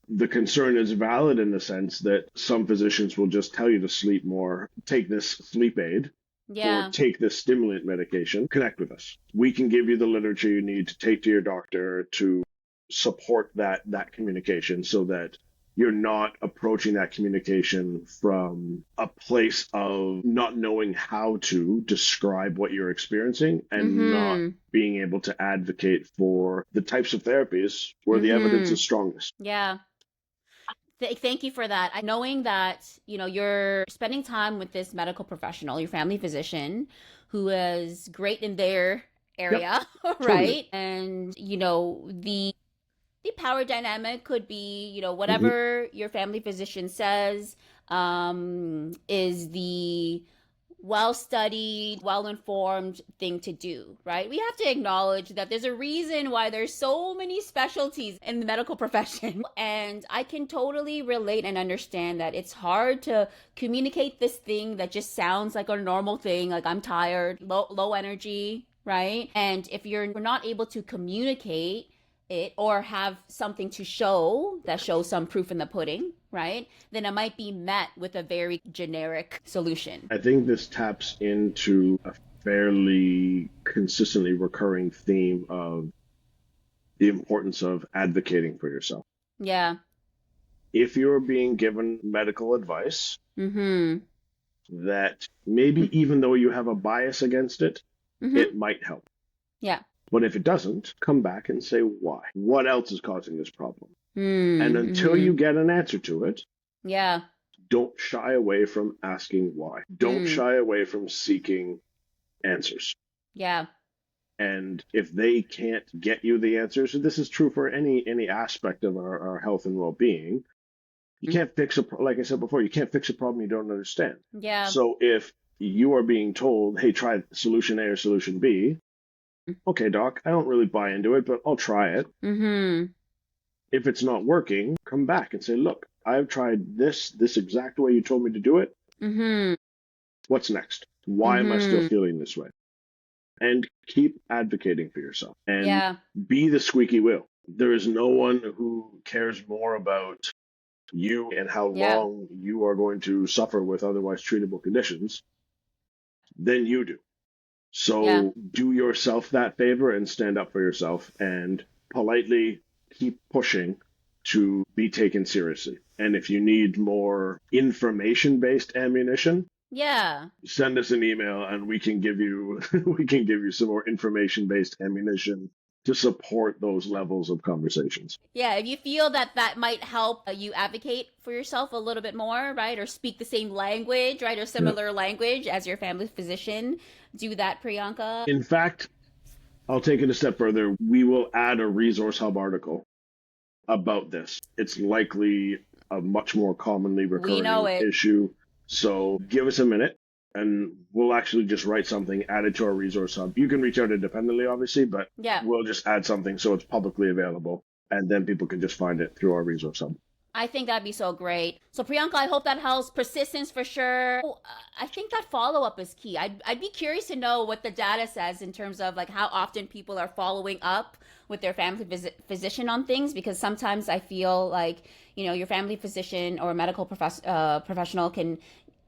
the concern is valid in the sense that some physicians will just tell you to sleep more, take this sleep aid, or Yeah. take this stimulant medication. Connect with us. We can give you the literature you need to take to your doctor to support that communication so that you're not approaching that communication from a place of not knowing how to describe what you're experiencing and not Mm-hmm. being able to advocate for the types of therapies where the evidence Mm-hmm. is strongest. Yeah. Thank you for that. Knowing that, you're spending time with this medical professional, your family physician, who is great in their Yep, area, totally. right? And, the power dynamic could be, Hmm. whatever your family physician says, is the well studied, well informed thing to do, right? We have to acknowledge that there's a reason why there's so many specialties in the medical profession. And I can totally relate and understand that it's hard to communicate this thing that just sounds like a normal thing, like I'm tired, low energy, right? And if you're not able to communicate it or have something to show that shows some proof in the pudding, right? Then it might be met with a very generic solution. I think this taps into a fairly consistently recurring theme of the importance of advocating for yourself. Yeah. If you're being given medical advice Mm-hmm. that maybe even though you have a bias against it, Mm-hmm. it might help. Yeah. But if it doesn't, come back and say why. What else is causing this problem? And until Mm-hmm. you get an answer to it, Yeah. don't shy away from asking why. Don't Mm. shy away from seeking answers. Yeah. And if they can't get you the answers, and this is true for any aspect of our health and well-being, you can't fix like I said before, you can't fix a problem you don't understand. Yeah. So if you are being told, hey, try solution A or solution B, okay, doc, I don't really buy into it, but I'll try it. Mm-hmm. If it's not working, come back and say, look, I've tried this exact way you told me to do it. Mm-hmm. What's next? Why am I still Mm-hmm. feeling this way? And keep advocating for yourself and Yeah. be the squeaky wheel. There is no one who cares more about you and how Yeah. long you are going to suffer with otherwise treatable conditions than you do. Yeah. So do yourself that favor and stand up for yourself and politely keep pushing to be taken seriously. And if you need more information based ammunition, Yeah. send us an email and we can give you we can give you some more information based ammunition to support those levels of conversations. Yeah. If you feel that that might help you advocate for yourself a little bit more, right? Or speak the same language, right? Or Yeah. similar language as your family physician, do that, Priyanka. In fact, I'll take it a step further. We will add a resource hub article about this. It's likely a much more commonly We know recurring it. issue. So give us a minute and we'll actually just write something, add it to our resource hub. You can reach out independently, obviously, but Yeah. we'll just add something so it's publicly available and then people can just find it through our resource hub. I think that'd be so great. So Priyanka, I hope that helps. Persistence for sure. I think that follow up is key. I'd be curious to know what the data says in terms of like how often people are following up with their family physician on things, because sometimes I feel like your family physician or medical professional can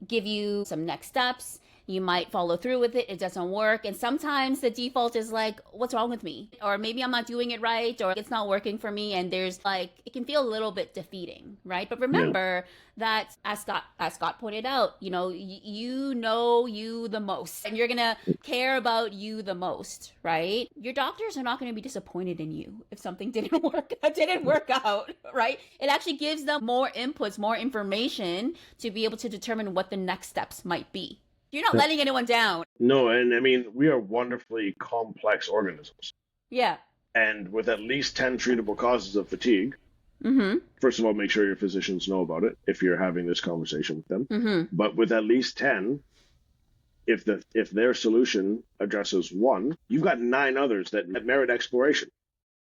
give you some next steps. You might follow through with it. It doesn't work. And sometimes the default is like, what's wrong with me? Or maybe I'm not doing it right, or it's not working for me. And there's like, it can feel a little bit defeating, right? But Yeah. remember that as Scott pointed out, you know you the most, and you're going to care about you the most, right? Your doctors are not going to be disappointed in you if something didn't work out, right? It actually gives them more inputs, more information to be able to determine what the next steps might be. You're not letting anyone down. No, and I mean, we are wonderfully complex organisms. Yeah. And with at least 10 treatable causes of fatigue, Mm-hmm. first of all, make sure your physicians know about it if you're having this conversation with them. Mm-hmm. But with at least 10, if their solution addresses one, you've got 9 others that merit exploration.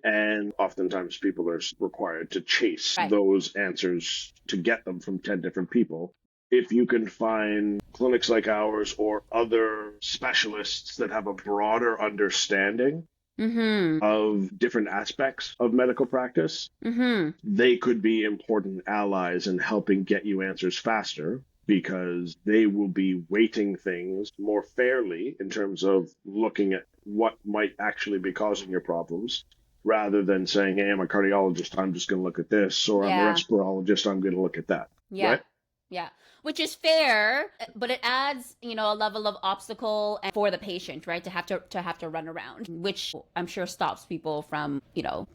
And oftentimes people are required to chase Right. those answers to get them from 10 different people. If you can find clinics like ours or other specialists that have a broader understanding Mm-hmm. of different aspects of medical practice, Mm-hmm. they could be important allies in helping get you answers faster because they will be weighting things more fairly in terms of looking at what might actually be causing your problems rather than saying, hey, I'm a cardiologist, I'm just going to look at this, or I'm a Yeah. respirologist, I'm going to look at that, Yeah. right? Yeah, which is fair, but it adds, a level of obstacle for the patient, right? To have to run around, which I'm sure stops people from,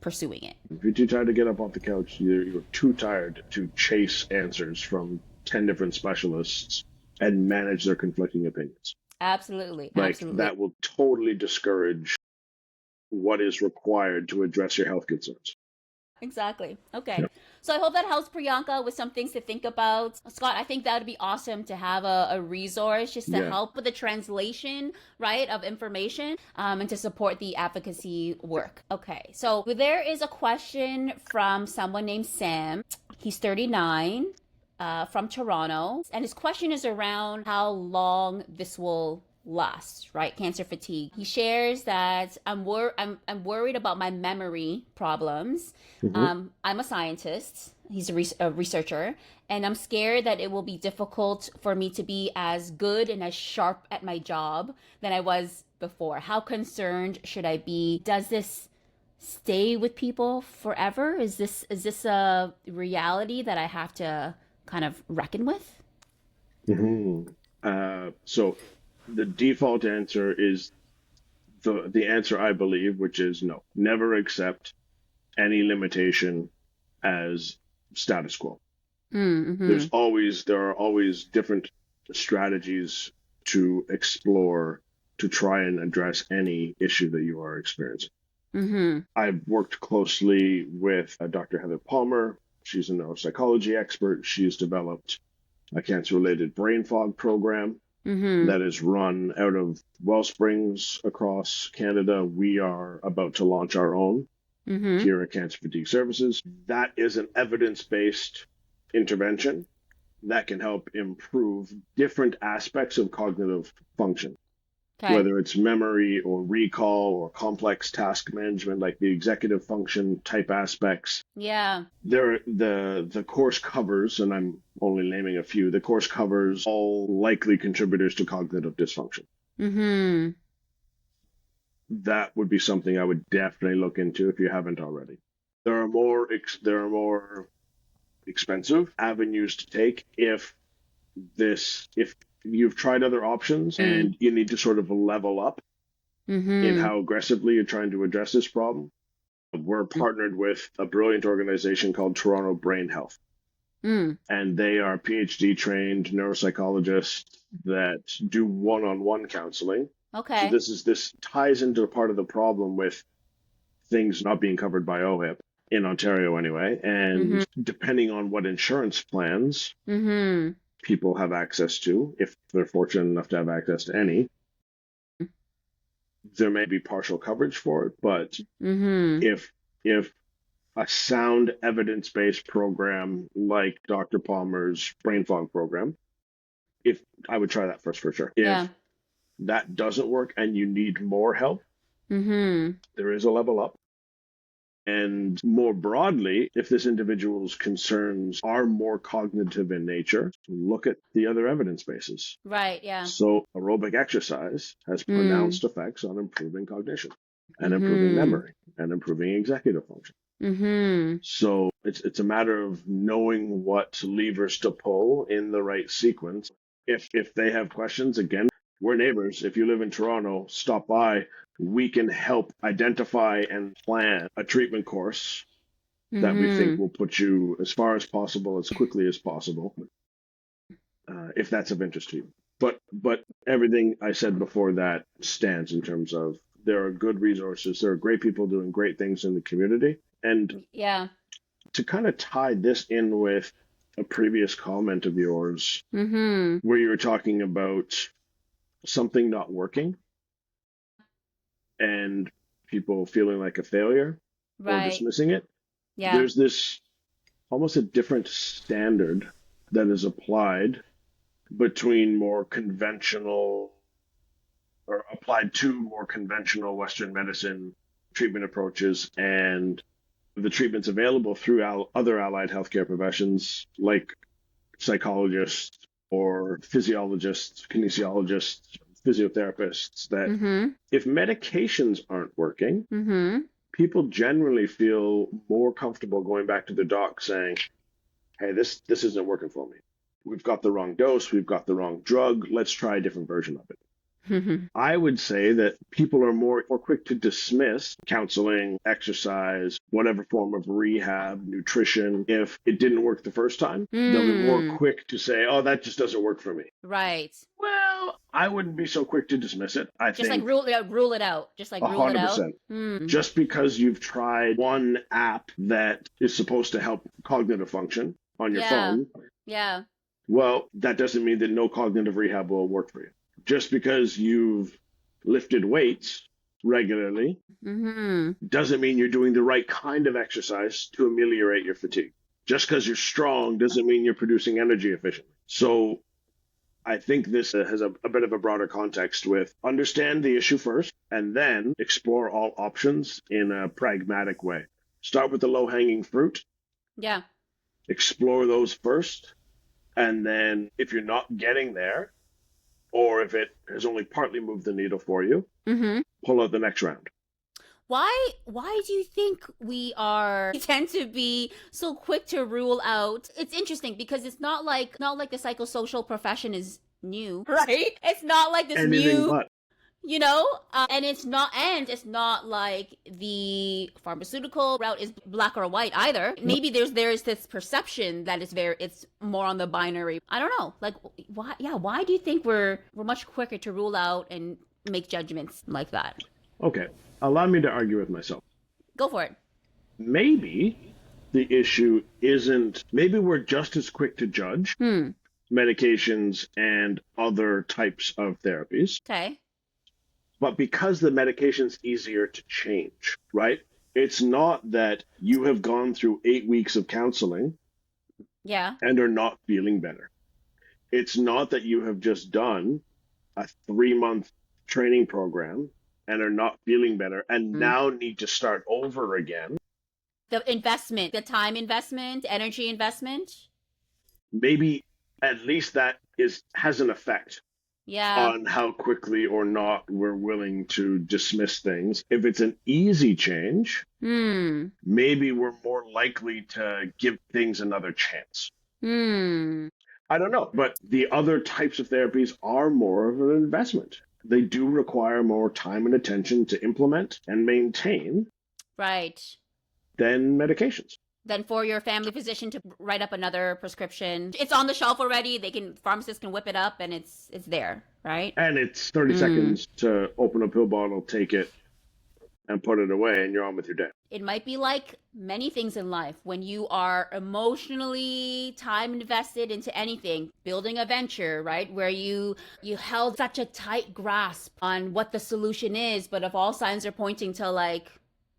pursuing it. If you're too tired to get up off the couch, you're too tired to chase answers from 10 different specialists and manage their conflicting opinions. Absolutely, Like, absolutely. that will totally discourage what is required to address your health concerns. Exactly. Yeah. Okay. So I hope that helps Priyanka with some things to think about. Scott, I think that would be awesome to have a resource just to Yeah. help with the translation, right, of information and to support the advocacy work. Okay. So there is a question from someone named Sam. He's 39. From Toronto, and his question is around how long this will last, right? Cancer fatigue. He shares that I'm worried about my memory problems. Hmm. I'm a scientist. He's a researcher, and I'm scared that it will be difficult for me to be as good and as sharp at my job than I was before. How concerned should I be? Does this stay with people forever? Is this a reality that I have to kind of reckon with? Hmm. So the default answer is the answer I believe, which is no. Never accept any limitation as status quo. Mm-hmm. There are always different strategies to explore to try and address any issue that you are experiencing. Mm-hmm. I've worked closely with Dr. Heather Palmer. She's a neuropsychology expert. She's developed a cancer related brain fog program Mm-hmm. that is run out of Wellsprings across Canada. We are about to launch our own Mm-hmm. here at Cancer Fatigue Services. That is an evidence based intervention that can help improve different aspects of cognitive function, Okay. whether it's memory or recall or complex task management, like the executive function type aspects. Yeah. The course covers, and I'm only naming a few, the course covers all likely contributors to cognitive dysfunction. Mm-hmm. That would be something I would definitely look into if you haven't already. There are more expensive avenues to take if you've tried other options and you need to sort of level up in Mm-hmm. how aggressively you're trying to address this problem. We're partnered with a brilliant organization called Toronto Brain Health, Mm-hmm. and they are PhD trained neuropsychologists that do one-on-one counseling. So Okay. this ties into a part of the problem with things not being covered by OHIP in Ontario anyway, Mm-hmm. and depending on what insurance plans Mm-hmm. people have access to, if they're fortunate enough to have access to any, there may be partial coverage for it. But Mm-hmm. if a sound evidence-based program like Dr. Palmer's brain fog program, if I would try that first for sure. Yeah. If that doesn't work and you need more help, Mm-hmm. there is a level up. And more broadly, if this individual's concerns are more cognitive in nature, look at the other evidence bases. Right. Yeah. So, aerobic exercise has Mm. pronounced effects on improving cognition and improving Mm-hmm. memory and improving executive function. Mm-hmm. So, it's a matter of knowing what levers to pull in the right sequence. If they have questions, again, we're neighbors. If you live in Toronto, stop by. We can help identify and plan a treatment course that we think Mm-hmm. will put you as far as possible, as quickly as possible, if that's of interest to you. But everything I said before that stands in terms of there are good resources, there are great people doing great things in the community, and Yeah. to kind of tie this in with a previous comment of yours, Mm-hmm. where you were talking about something not working and people feeling like a failure or Right. dismissing it, Yeah. there's this almost a different standard that is applied between more conventional or applied to more conventional Western medicine treatment approaches and the treatments available through other allied healthcare professions like psychologists or physiologists, kinesiologists, physiotherapists, that Mm-hmm. if medications aren't working, Mm-hmm. people generally feel more comfortable going back to the doc saying, hey, this isn't working for me. we've got the wrong dose, we've got the wrong drug, let's try a different version of it. I would say that people are more quick to dismiss counseling, exercise, whatever form of rehab, nutrition. If it didn't work the first time, they'll be more quick to say, oh, that just doesn't work for me. Right. Well, I wouldn't be so quick to dismiss it. I Just think like rule it out. Just like rule it out. 100%. Just because you've tried one app that is supposed to help cognitive function on your phone, Yeah. well, that doesn't mean that no cognitive rehab will work for you. Just because you've lifted weights regularly doesn't mean you're doing the right kind of exercise to ameliorate your fatigue. Just because you're strong doesn't mean you're producing energy efficiently. So I think this has a bit of a broader context with understand the issue first and then explore all options in a pragmatic way. Start with the low-hanging fruit. Yeah. Explore those first. And then if you're not getting there, or if it has only partly moved the needle for you, pull out the next round. Why do you think we tend to be so quick to rule out? It's interesting because it's not like the psychosocial profession is new, right? It's not like this Anything new, but. and it's not like the pharmaceutical route is black or white either. Maybe there's this perception that it's more on the binary. I don't know. Like why do you think we're much quicker to rule out and make judgments like that? Okay, allow me to argue with myself. Go for it. Maybe the issue isn't, maybe we're just as quick to judge medications and other types of therapies. Okay. But because the medication's easier to change, right? It's not that you have gone through 8 weeks of counseling and are not feeling better. It's not that you have just done a 3-month training program and are not feeling better and now need to start over again. The investment, the time investment, energy investment. Maybe at least that has an effect. On how quickly or not we're willing to dismiss things. If it's an easy change, maybe we're more likely to give things another chance. I don't know, but the other types of therapies are more of an investment. They do require more time and attention to implement and maintain. Right. Than medications. Than for your family physician to write up another prescription. It's on the shelf already. Pharmacists can whip it up and it's there, right? And it's 30 seconds to open a pill bottle, take it, and put it away, and you're on with your day. It might be like many things in life. When you are emotionally time invested into anything, building a venture, right? Where you held such a tight grasp on what the solution is, but if all signs are pointing to like,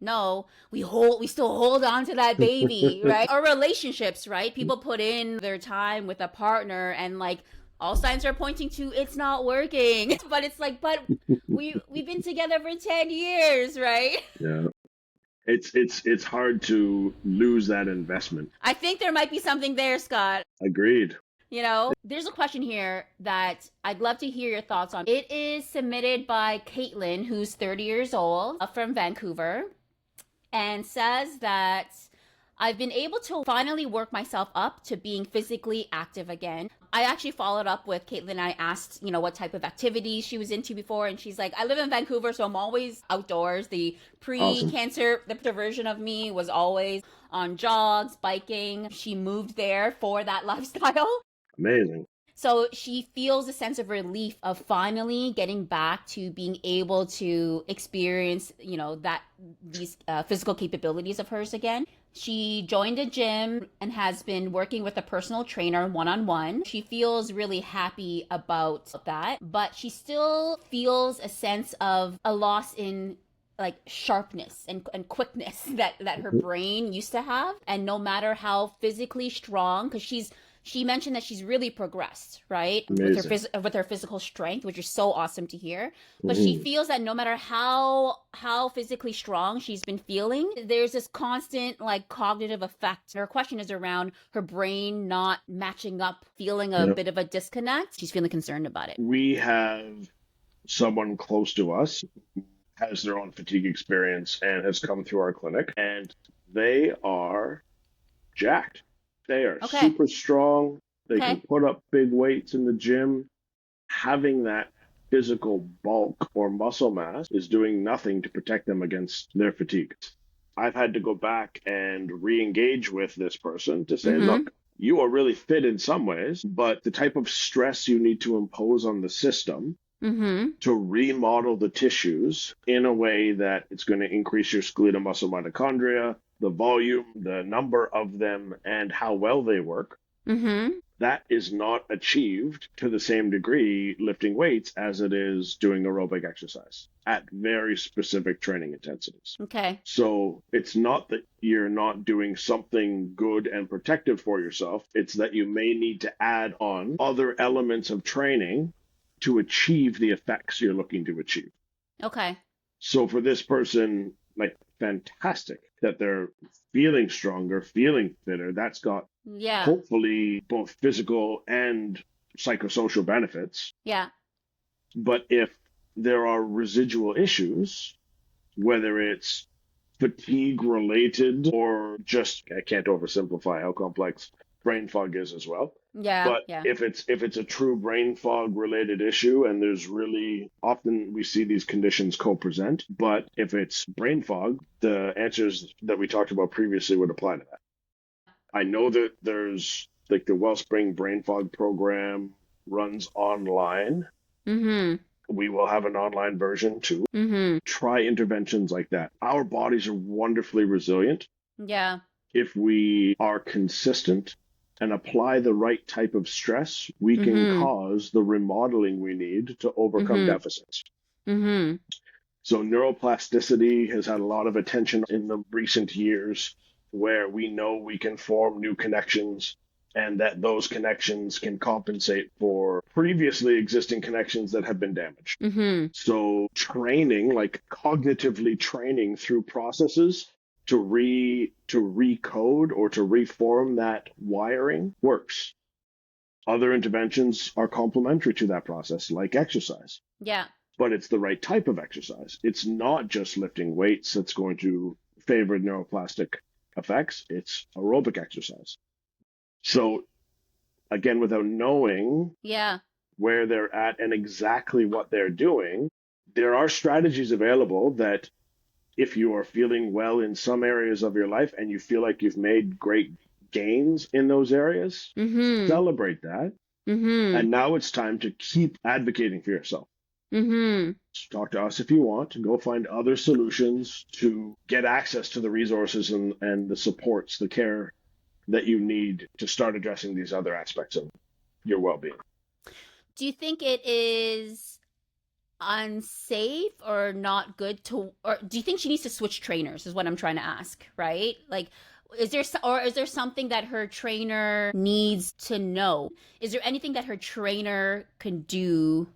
no, we still hold on to that baby, right? Or relationships, right? People put in their time with a partner and like all signs are pointing to it's not working. But it's like, but we've been together for 10 years, right? Yeah. It's hard to lose that investment. I think there might be something there, Scott. Agreed. There's a question here that I'd love to hear your thoughts on. It is submitted by Caitlin, who's 30 years old, from Vancouver. And says that I've been able to finally work myself up to being physically active again. I actually followed up with Caitlin. I asked, what type of activities she was into before. And she's like, I live in Vancouver, so I'm always outdoors. The pre-cancer, the version of me was always on jogs, biking. She moved there for that lifestyle. Amazing. So she feels a sense of relief of finally getting back to being able to experience, these physical capabilities of hers again. She joined a gym and has been working with a personal trainer one-on-one. She feels really happy about that, but she still feels a sense of a loss in like sharpness and quickness that her brain used to have. And no matter how physically strong, because she mentioned that she's really progressed, right? With her physical strength, which is so awesome to hear. But she feels that no matter how physically strong she's been feeling, there's this constant like cognitive effect. Her question is around her brain not matching up, feeling a bit of a disconnect. She's feeling concerned about it. We have someone close to us who has their own fatigue experience and has come through our clinic, and they are jacked. They are super strong. They can Okay. put up big weights in the gym. Having that physical bulk or muscle mass is doing nothing to protect them against their fatigue. I've had to go back and re-engage with this person to say, Mm-hmm. look, you are really fit in some ways, but the type of stress you need to impose on the system Mm-hmm. to remodel the tissues in a way that it's going to increase your skeletal muscle mitochondria, the volume, the number of them, and how well they work. Mm-hmm. That is not achieved to the same degree lifting weights as it is doing aerobic exercise at very specific training intensities. Okay. So it's not that you're not doing something good and protective for yourself. It's that you may need to add on other elements of training to achieve the effects you're looking to achieve. Okay. So for this person, like, fantastic that they're feeling stronger, feeling fitter. That's got Yeah. hopefully both physical and psychosocial benefits. Yeah. But if there are residual issues, whether it's fatigue related or just, I can't oversimplify how complex brain fog is as well. Yeah. But Yeah. if it's a true brain fog related issue, and there's really often we see these conditions co-present, but if it's brain fog, the answers that we talked about previously would apply to that. I know that there's like the Wellspring Brain Fog program runs online. Mm-hmm. We will have an online version too. Mm-hmm. Try interventions like that. Our bodies are wonderfully resilient Yeah. if we are consistent and apply the right type of stress, we can Mm-hmm. cause the remodeling we need to overcome Mm-hmm. deficits. Mm-hmm. So neuroplasticity has had a lot of attention in the recent years, where we know we can form new connections and that those connections can compensate for previously existing connections that have been damaged. Mm-hmm. So training, like cognitively training through processes to recode or to reform that wiring works. Other interventions are complementary to that process, like exercise, Yeah. but it's the right type of exercise. It's not just lifting weights that's going to favor neuroplastic effects, it's aerobic exercise. So, again, without knowing Yeah. where they're at and exactly what they're doing, there are strategies available that if you are feeling well in some areas of your life and you feel like you've made great gains in those areas, Mm-hmm. celebrate that. Mm-hmm. And now it's time to keep advocating for yourself. Mm-hmm. Talk to us if you want. Go find other solutions to get access to the resources and the supports, the care that you need to start addressing these other aspects of your well-being. Do you think it is unsafe or not good to, or do you think she needs to switch trainers is what I'm trying to ask, right? Like, is there something that her trainer needs to know? Is there anything that her trainer can do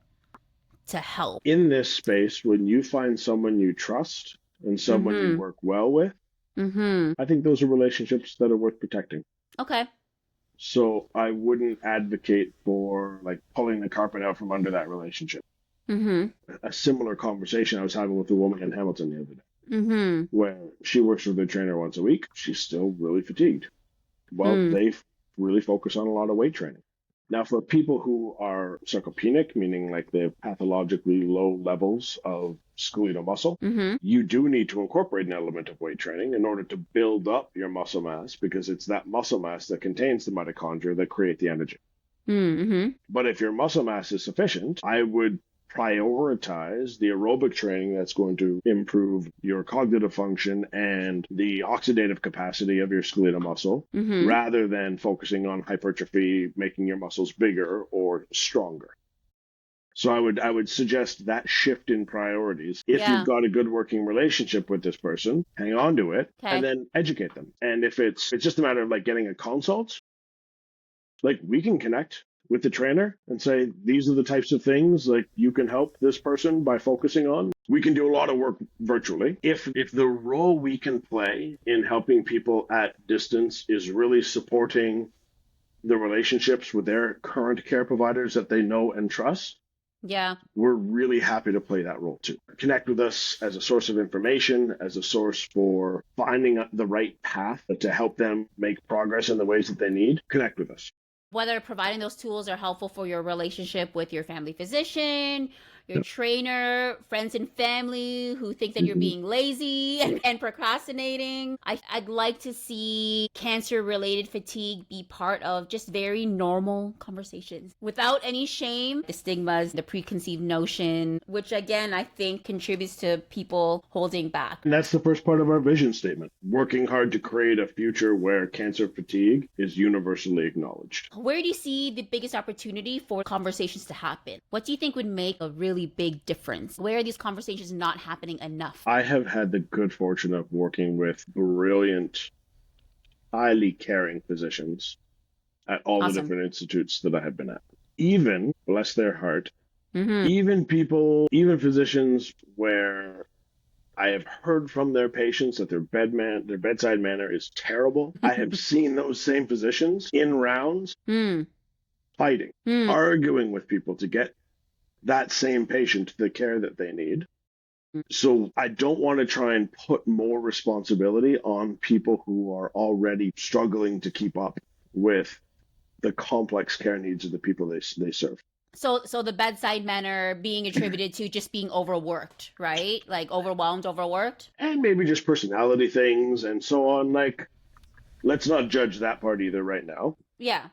to help? In this space, when you find someone you trust and someone you Mm-hmm. work well with, Mm-hmm. I think those are relationships that are worth protecting. Okay. So I wouldn't advocate for like pulling the carpet out from under that relationship. Mm-hmm. A similar conversation I was having with a woman in Hamilton the other day, Mm-hmm. where she works with a trainer once a week. She's still really fatigued. Well, Mm. they really focus on a lot of weight training. Now, for people who are sarcopenic, meaning like they have pathologically low levels of skeletal muscle, Mm-hmm. you do need to incorporate an element of weight training in order to build up your muscle mass, because it's that muscle mass that contains the mitochondria that create the energy. Mm-hmm. But if your muscle mass is sufficient, I would prioritize the aerobic training that's going to improve your cognitive function and the oxidative capacity of your skeletal muscle, Mm-hmm. rather than focusing on hypertrophy, making your muscles bigger or stronger. So I would suggest that shift in priorities. If you've Yeah. got a good working relationship with this person, hang on to it and Okay. then educate them. And if it's just a matter of like getting a consult, like we can connect with the trainer and say, these are the types of things like you can help this person by focusing on. We can do a lot of work virtually. If the role we can play in helping people at distance is really supporting the relationships with their current care providers that they know and trust, Yeah. we're really happy to play that role too. Connect with us as a source of information, as a source for finding the right path to help them make progress in the ways that they need. Connect with us. whether providing those tools are helpful for your relationship with your family physician, your Yep. trainer, friends and family who think that you're Mhm. being lazy and procrastinating. I'd like to see cancer-related fatigue be part of just very normal conversations without any shame. The stigmas, the preconceived notion, which again, I think contributes to people holding back. And that's the first part of our vision statement, working hard to create a future where cancer fatigue is universally acknowledged. Where do you see the biggest opportunity for conversations to happen? What do you think would make a really big difference? Where are these conversations not happening enough? I have had the good fortune of working with brilliant, highly caring physicians at all the Awesome. different institutes that I have been at. Even, bless their heart, Mm-hmm. even physicians where I have heard from their patients that their bedside manner is terrible. I have seen those same physicians in rounds Mm. fighting, Mm. arguing with people to get that same patient the care that they need. So I don't want to try and put more responsibility on people who are already struggling to keep up with the complex care needs of the people they serve. So the bedside manner being attributed to just being overworked, right? Like overwhelmed, overworked. And maybe just personality things and so on. Like, let's not judge that part either right now. Yeah.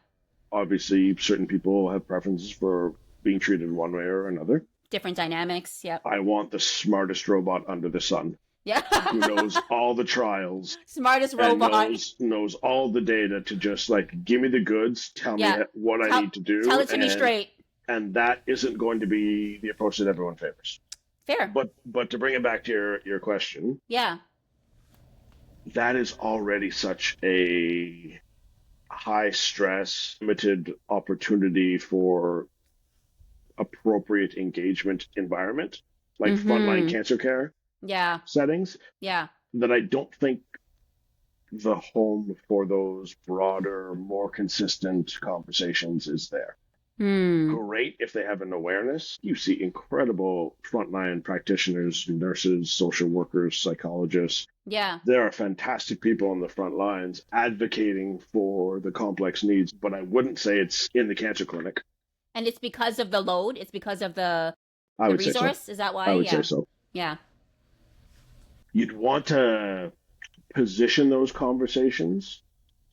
Obviously, certain people have preferences for being treated one way or another. Different dynamics. Yep. I want the smartest robot under the sun Yeah. who knows all the trials Smartest and robot. knows all the data to just like give me the goods, tell me Yeah. what I need to do, Tell it to me straight. and that isn't going to be the approach that everyone favors. Fair. But to bring it back to your question, Yeah. that is already such a high stress, limited opportunity for appropriate engagement environment, like frontline cancer care Yeah. settings, Yeah. that I don't think the home for those broader, more consistent conversations is there. Hmm. Great if they have an awareness. You see incredible frontline practitioners, nurses, social workers, psychologists. Yeah. There are fantastic people on the front lines advocating for the complex needs, but I wouldn't say it's in the cancer clinic. And it's because of the load. It's because of the I would say so. resource. Is that why? I would Yeah. say so. Yeah. You'd want to position those conversations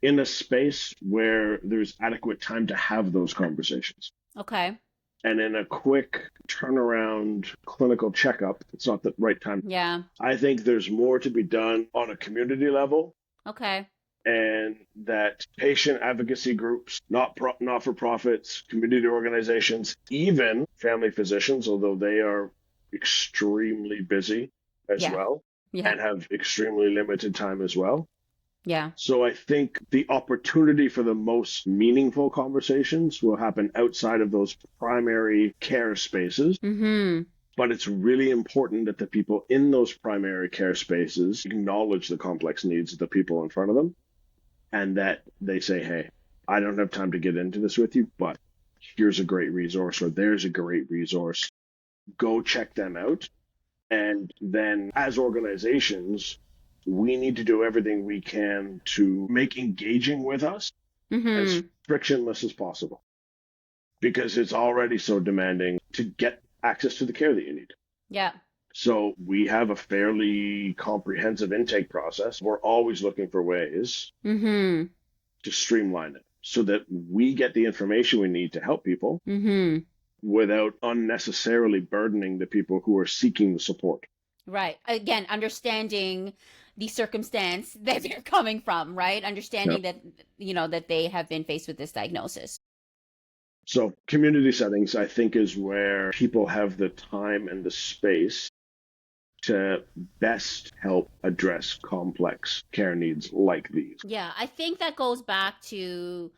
in a space where there's adequate time to have those conversations. Okay. And in a quick turnaround clinical checkup, it's not the right time. Yeah. I think there's more to be done on a community level, Okay. and that patient advocacy groups, not for profits, community organizations, even family physicians, although they are extremely busy as Yeah. well Yeah. and have extremely limited time as well. Yeah. So I think the opportunity for the most meaningful conversations will happen outside of those primary care spaces. Mm-hmm. But it's really important that the people in those primary care spaces acknowledge the complex needs of the people in front of them, and that they say, hey, I don't have time to get into this with you, but here's a great resource, or there's a great resource. Go check them out. And then as organizations, we need to do everything we can to make engaging with us Mm-hmm. as frictionless as possible, because it's already so demanding to get access to the care that you need. Yeah. So we have a fairly comprehensive intake process. We're always looking for ways Mm-hmm. to streamline it so that we get the information we need to help people Mm-hmm. without unnecessarily burdening the people who are seeking the support. Right. Again, understanding the circumstance that they're coming from, right? Understanding that, that they have been faced with this diagnosis. So community settings, I think, is where people have the time and the space to best help address complex care needs like these. Yeah, I think that goes back to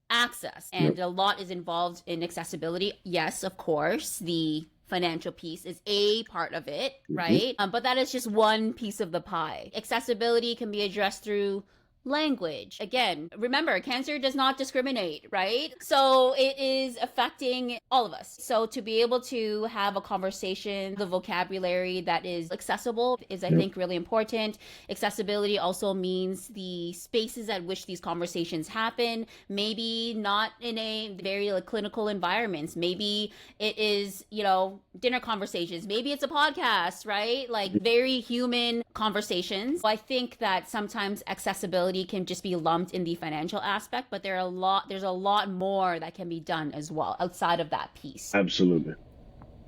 access, and a lot is involved in accessibility. Yes, of course, the financial piece is a part of it, right? But that is just one piece of the pie. Accessibility can be addressed through Language. Again, remember, cancer does not discriminate, right? So it is affecting all of us. So to be able to have a conversation, the vocabulary that is accessible is, I Yep. think, really important. Accessibility also means the spaces at which these conversations happen, maybe not in a very like, clinical environments. Maybe it is, dinner conversations. Maybe it's a podcast, right? Like very human conversations. I think that sometimes accessibility can just be lumped in the financial aspect, but there's a lot more that can be done as well outside of that piece. Absolutely.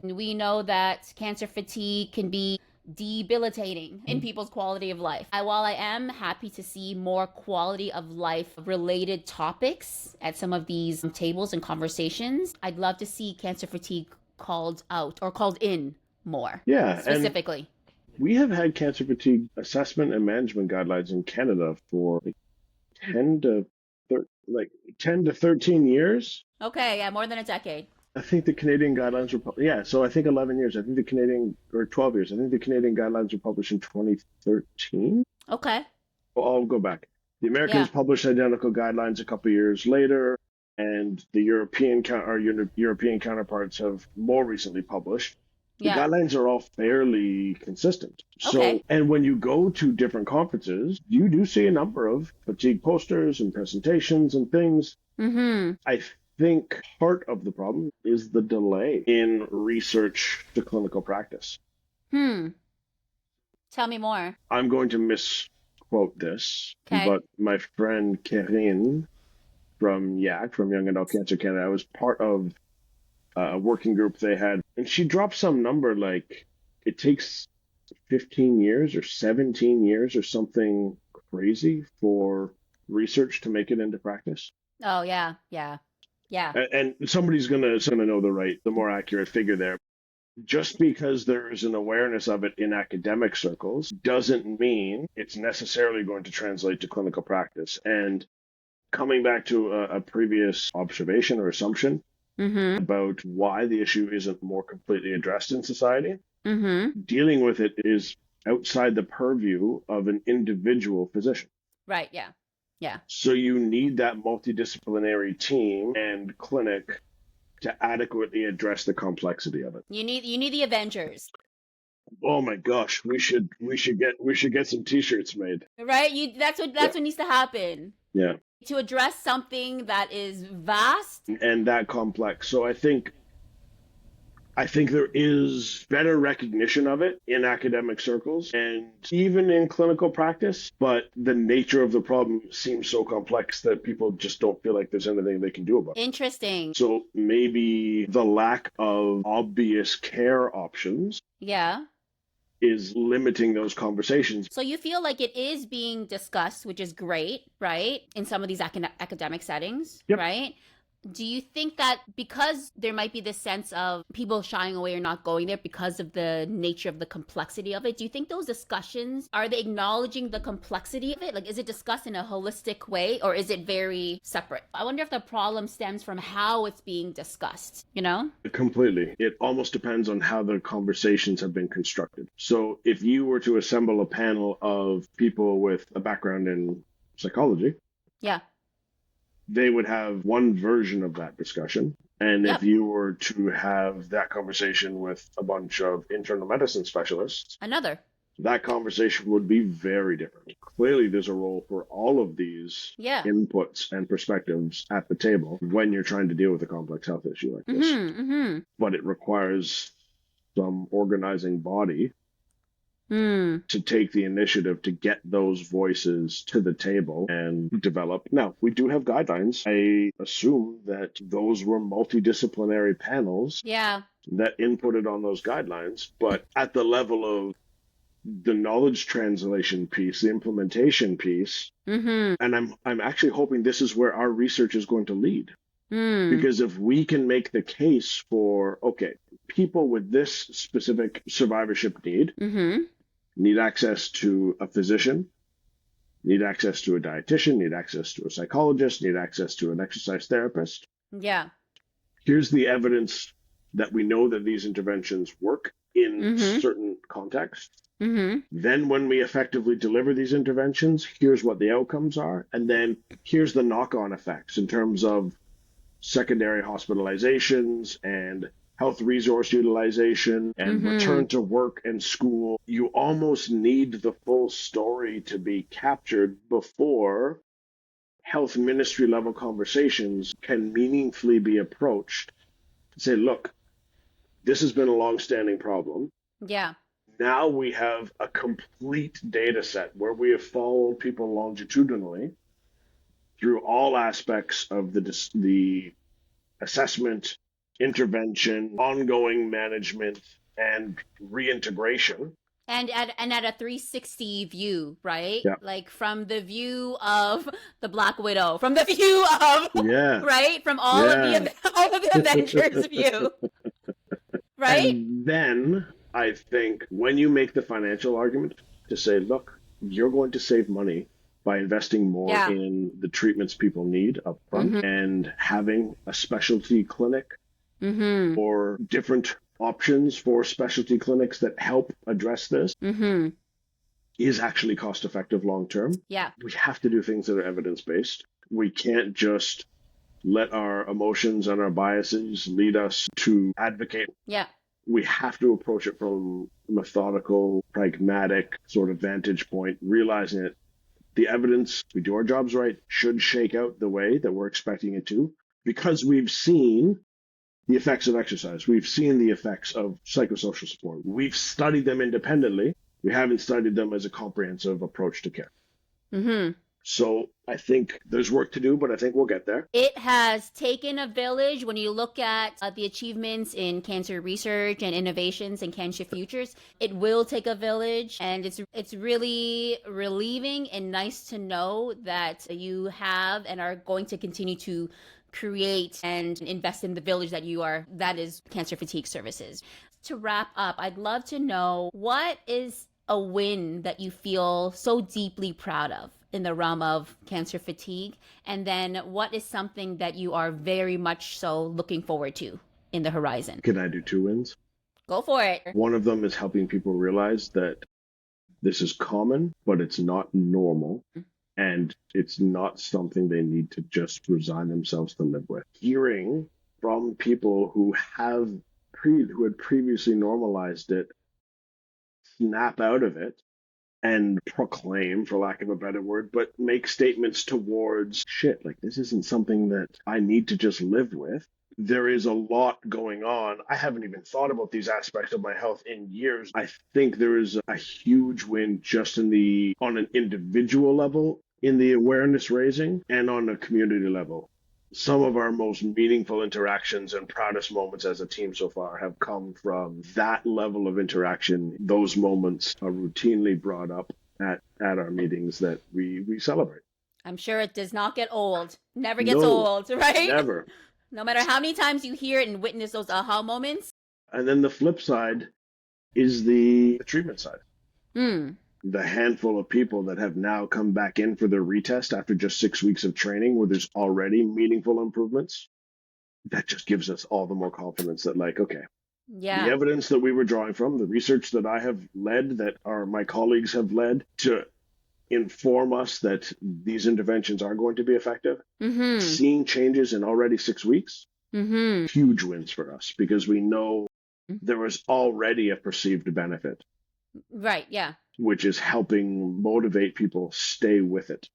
We know that cancer fatigue can be debilitating in people's quality of life. While I am happy to see more quality of life related topics at some of these tables and conversations, I'd love to see cancer fatigue called out or called in more. Yeah, specifically. we have had cancer fatigue assessment and management guidelines in Canada for like 10 to 10 to 13 years. Okay, yeah, more than a decade. I think the Canadian guidelines were so I think 11 years. I think the Canadian or 12 years. I think the Canadian guidelines were published in 2013. Okay. Well, I'll go back. The Americans Yeah. published identical guidelines a couple of years later, and the European counterparts have more recently published. The Yeah. guidelines are all fairly consistent. Okay. So, and when you go to different conferences, you do see a number of fatigue posters and presentations and things. Mm-hmm. I think part of the problem is the delay in research to clinical practice. Tell me more. I'm going to misquote this, Okay. but my friend Carolyn from YAC, from Young Adult Cancer Canada, was part of a working group they had, and she dropped some number like it takes 15 years or 17 years or something crazy for research to make it into practice. Oh yeah, yeah, yeah. And somebody's gonna know the more accurate figure there. Just because there is an awareness of it in academic circles doesn't mean it's necessarily going to translate to clinical practice. And coming back to a previous observation or assumption, about why the issue isn't more completely addressed in society. Dealing with it is outside the purview of an individual physician. Right, yeah. Yeah. So you need that multidisciplinary team and clinic to adequately address the complexity of it. You need the Avengers. Oh my gosh, we should get some t-shirts made. Right? That's what needs to happen. Yeah. To address something that is vast and that complex. So I think there is better recognition of it in academic circles and even in clinical practice, but the nature of the problem seems so complex that people just don't feel like there's anything they can do about it. Interesting. So maybe the lack of obvious care options is limiting those conversations. So you feel like it is being discussed, which is great, right? In some of these academic settings, right? Do you think that because there might be this sense of people shying away or not going there because of the nature of the complexity of it, do you think those discussions, are they acknowledging the complexity of it? Like, is it discussed in a holistic way or is it very separate? I wonder if the problem stems from how it's being discussed, Completely. It almost depends on how the conversations have been constructed. So if you were to assemble a panel of people with a background in psychology, they would have one version of that discussion. And if you were to have that conversation with a bunch of internal medicine specialists, another. That conversation would be very different. Clearly, there's a role for all of these inputs and perspectives at the table when you're trying to deal with a complex health issue like this. But it requires some organizing body to take the initiative to get those voices to the table and develop. Now, we do have guidelines. I assume that those were multidisciplinary panels that inputted on those guidelines, but at the level of the knowledge translation piece, the implementation piece, and I'm actually hoping this is where our research is going to lead. Because if we can make the case for, okay, people with this specific survivorship need access to a physician, need access to a dietitian, need access to a psychologist, need access to an exercise therapist. Here's the evidence that we know that these interventions work in certain contexts. Mm-hmm. Then when we effectively deliver these interventions, here's what the outcomes are. And then here's the knock-on effects in terms of secondary hospitalizations and health resource utilization and Mm-hmm. return to work and school. You almost need the full story to be captured before health ministry level conversations can meaningfully be approached. Say, look, this has been a long-standing problem. Yeah. Now we have a complete data set where we have followed people longitudinally through all aspects of the assessment, intervention, ongoing management, and reintegration. And at a 360 view, right? Yeah. Like from the view of the Black Widow, from the view of Yeah. right, from all of Yeah. the all of the Avengers view, right? And then I think when you make the financial argument to say, look, you're going to save money by investing more Yeah. in the treatments people need upfront Mm-hmm. and having a specialty clinic Mm-hmm. or different options for specialty clinics that help address this Mm-hmm. is actually cost effective long term. Yeah. We have to do things that are evidence based. We can't just let our emotions and our biases lead us to advocate. Yeah. We have to approach it from a methodical, pragmatic sort of vantage point, realizing that the evidence, we do our jobs right, should shake out the way that we're expecting it to, because we've seen the effects of exercise. We've seen the effects of psychosocial support. We've studied them independently. We haven't studied them as a comprehensive approach to care. Mm-hmm. So I think there's work to do, but I think we'll get there. It has taken a village. When you look at the achievements in cancer research and innovations in cancer futures, it will take a village, and it's really relieving and nice to know that you have and are going to continue to create and invest in the village that is Cancer Fatigue Services. To wrap up, I'd love to know, what is a win that you feel so deeply proud of in the realm of cancer fatigue? And then what is something that you are very much so looking forward to in the horizon? Can I do 2 wins? Go for it. One of them is helping people realize that this is common, but it's not normal. And it's not something they need to just resign themselves to live with. Hearing from people who had previously normalized it, snap out of it and proclaim, for lack of a better word, but make statements towards shit, like this isn't something that I need to just live with. There is a lot going on. I haven't even thought about these aspects of my health in years. I think there is a huge win just on an individual level, in the awareness raising, and on a community level. Some of our most meaningful interactions and proudest moments as a team so far have come from that level of interaction. Those moments are routinely brought up at our meetings that we celebrate. I'm sure it does not get old. Never gets No, old, right? never. No matter how many times you hear it and witness those aha moments. And then the flip side is the treatment side. Hmm. The handful of people that have now come back in for their retest after just 6 weeks of training where there's already meaningful improvements, that just gives us all the more confidence that, like, okay, the Yeah. evidence that we were drawing from, the research that I have led, that my colleagues have led to inform us that these interventions are going to be effective, Mm-hmm. seeing changes in already 6 weeks, Mm-hmm. huge wins for us, because we know there was already a perceived benefit, Right. Yeah. which is helping motivate people stay with it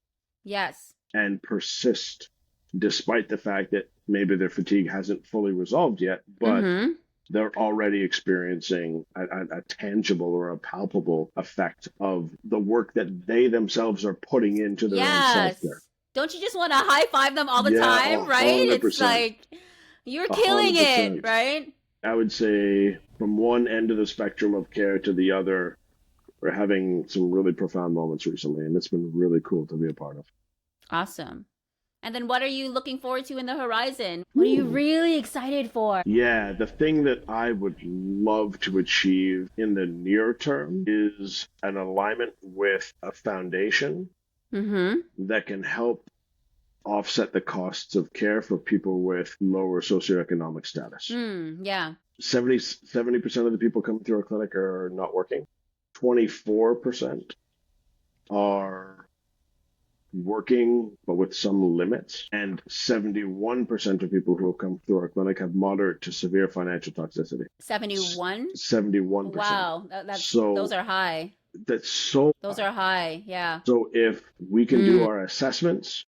Yes. and persist despite the fact that maybe their fatigue hasn't fully resolved yet, but Mm-hmm. they're already experiencing a tangible or a palpable effect of the work that they themselves are putting into their own self-care. Yes. Don't you just want to high five them all the Yeah, time, right? It's 100%. like, you're killing it, 100%. right? I would say from one end of the spectrum of care to the other, we're having some really profound moments recently, and it's been really cool to be a part of. Awesome. And then what are you looking forward to in the horizon? What are you really excited for? Yeah, the thing that I would love to achieve in the near term is an alignment with a foundation Mm-hmm. that can help offset the costs of care for people with lower socioeconomic status. Yeah. 70% of the people coming through our clinic are not working. 24% are working, but with some limits. And 71% of people who have come through our clinic have moderate to severe financial toxicity. 71? 71%. Wow, those So are high. that's so Those high. are high, yeah. So if we can do our assessments,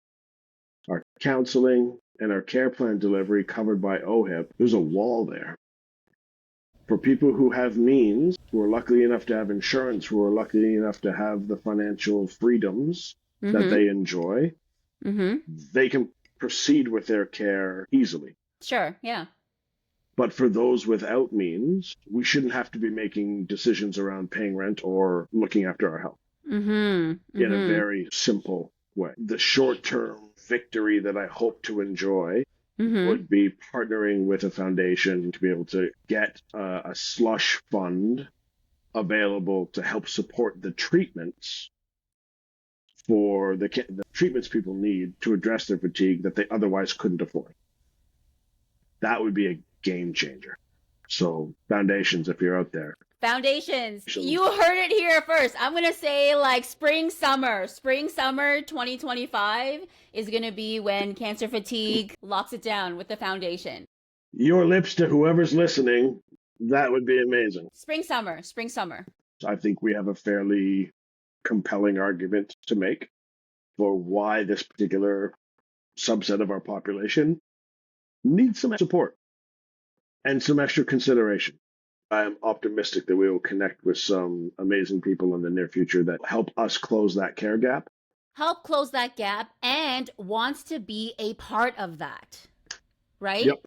our counseling, and our care plan delivery covered by OHIP, there's a wall there. For people who have means, who are lucky enough to have insurance, who are lucky enough to have the financial freedoms that they enjoy, they can proceed with their care easily. Sure, yeah. But for those without means, we shouldn't have to be making decisions around paying rent or looking after our health in a very simple way. The short-term victory that I hope to enjoy would be partnering with a foundation to be able to get a slush fund available to help support the treatments for the treatments people need to address their fatigue that they otherwise couldn't afford. That would be a game changer. So foundations, if you're out there. Foundations. You heard it here first. I'm going to say like spring, summer 2025 is going to be when cancer fatigue locks it down with the foundation. Your lips to whoever's listening, that would be amazing. Spring, summer. I think we have a fairly compelling argument to make for why this particular subset of our population needs some support and some extra consideration. I'm optimistic that we will connect with some amazing people in the near future that help us close that care gap. Help close that gap and wants to be a part of that, right? Yep.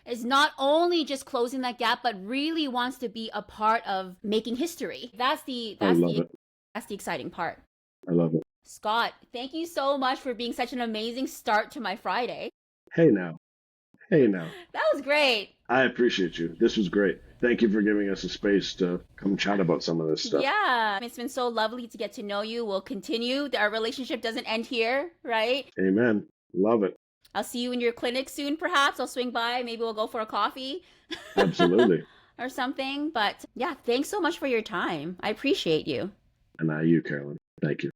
Is not only just closing that gap, but really wants to be a part of making history. That's the exciting part. I love it. Scott, thank you so much for being such an amazing start to my Friday. Hey now. That was great. I appreciate you. This was great. Thank you for giving us a space to come chat about some of this stuff. Yeah, it's been so lovely to get to know you. We'll continue. Our relationship doesn't end here, right? Amen. Love it. I'll see you in your clinic soon, perhaps. I'll swing by. Maybe we'll go for a coffee. Absolutely. Or something. But yeah, thanks so much for your time. I appreciate you. And you, Carolyn. Thank you.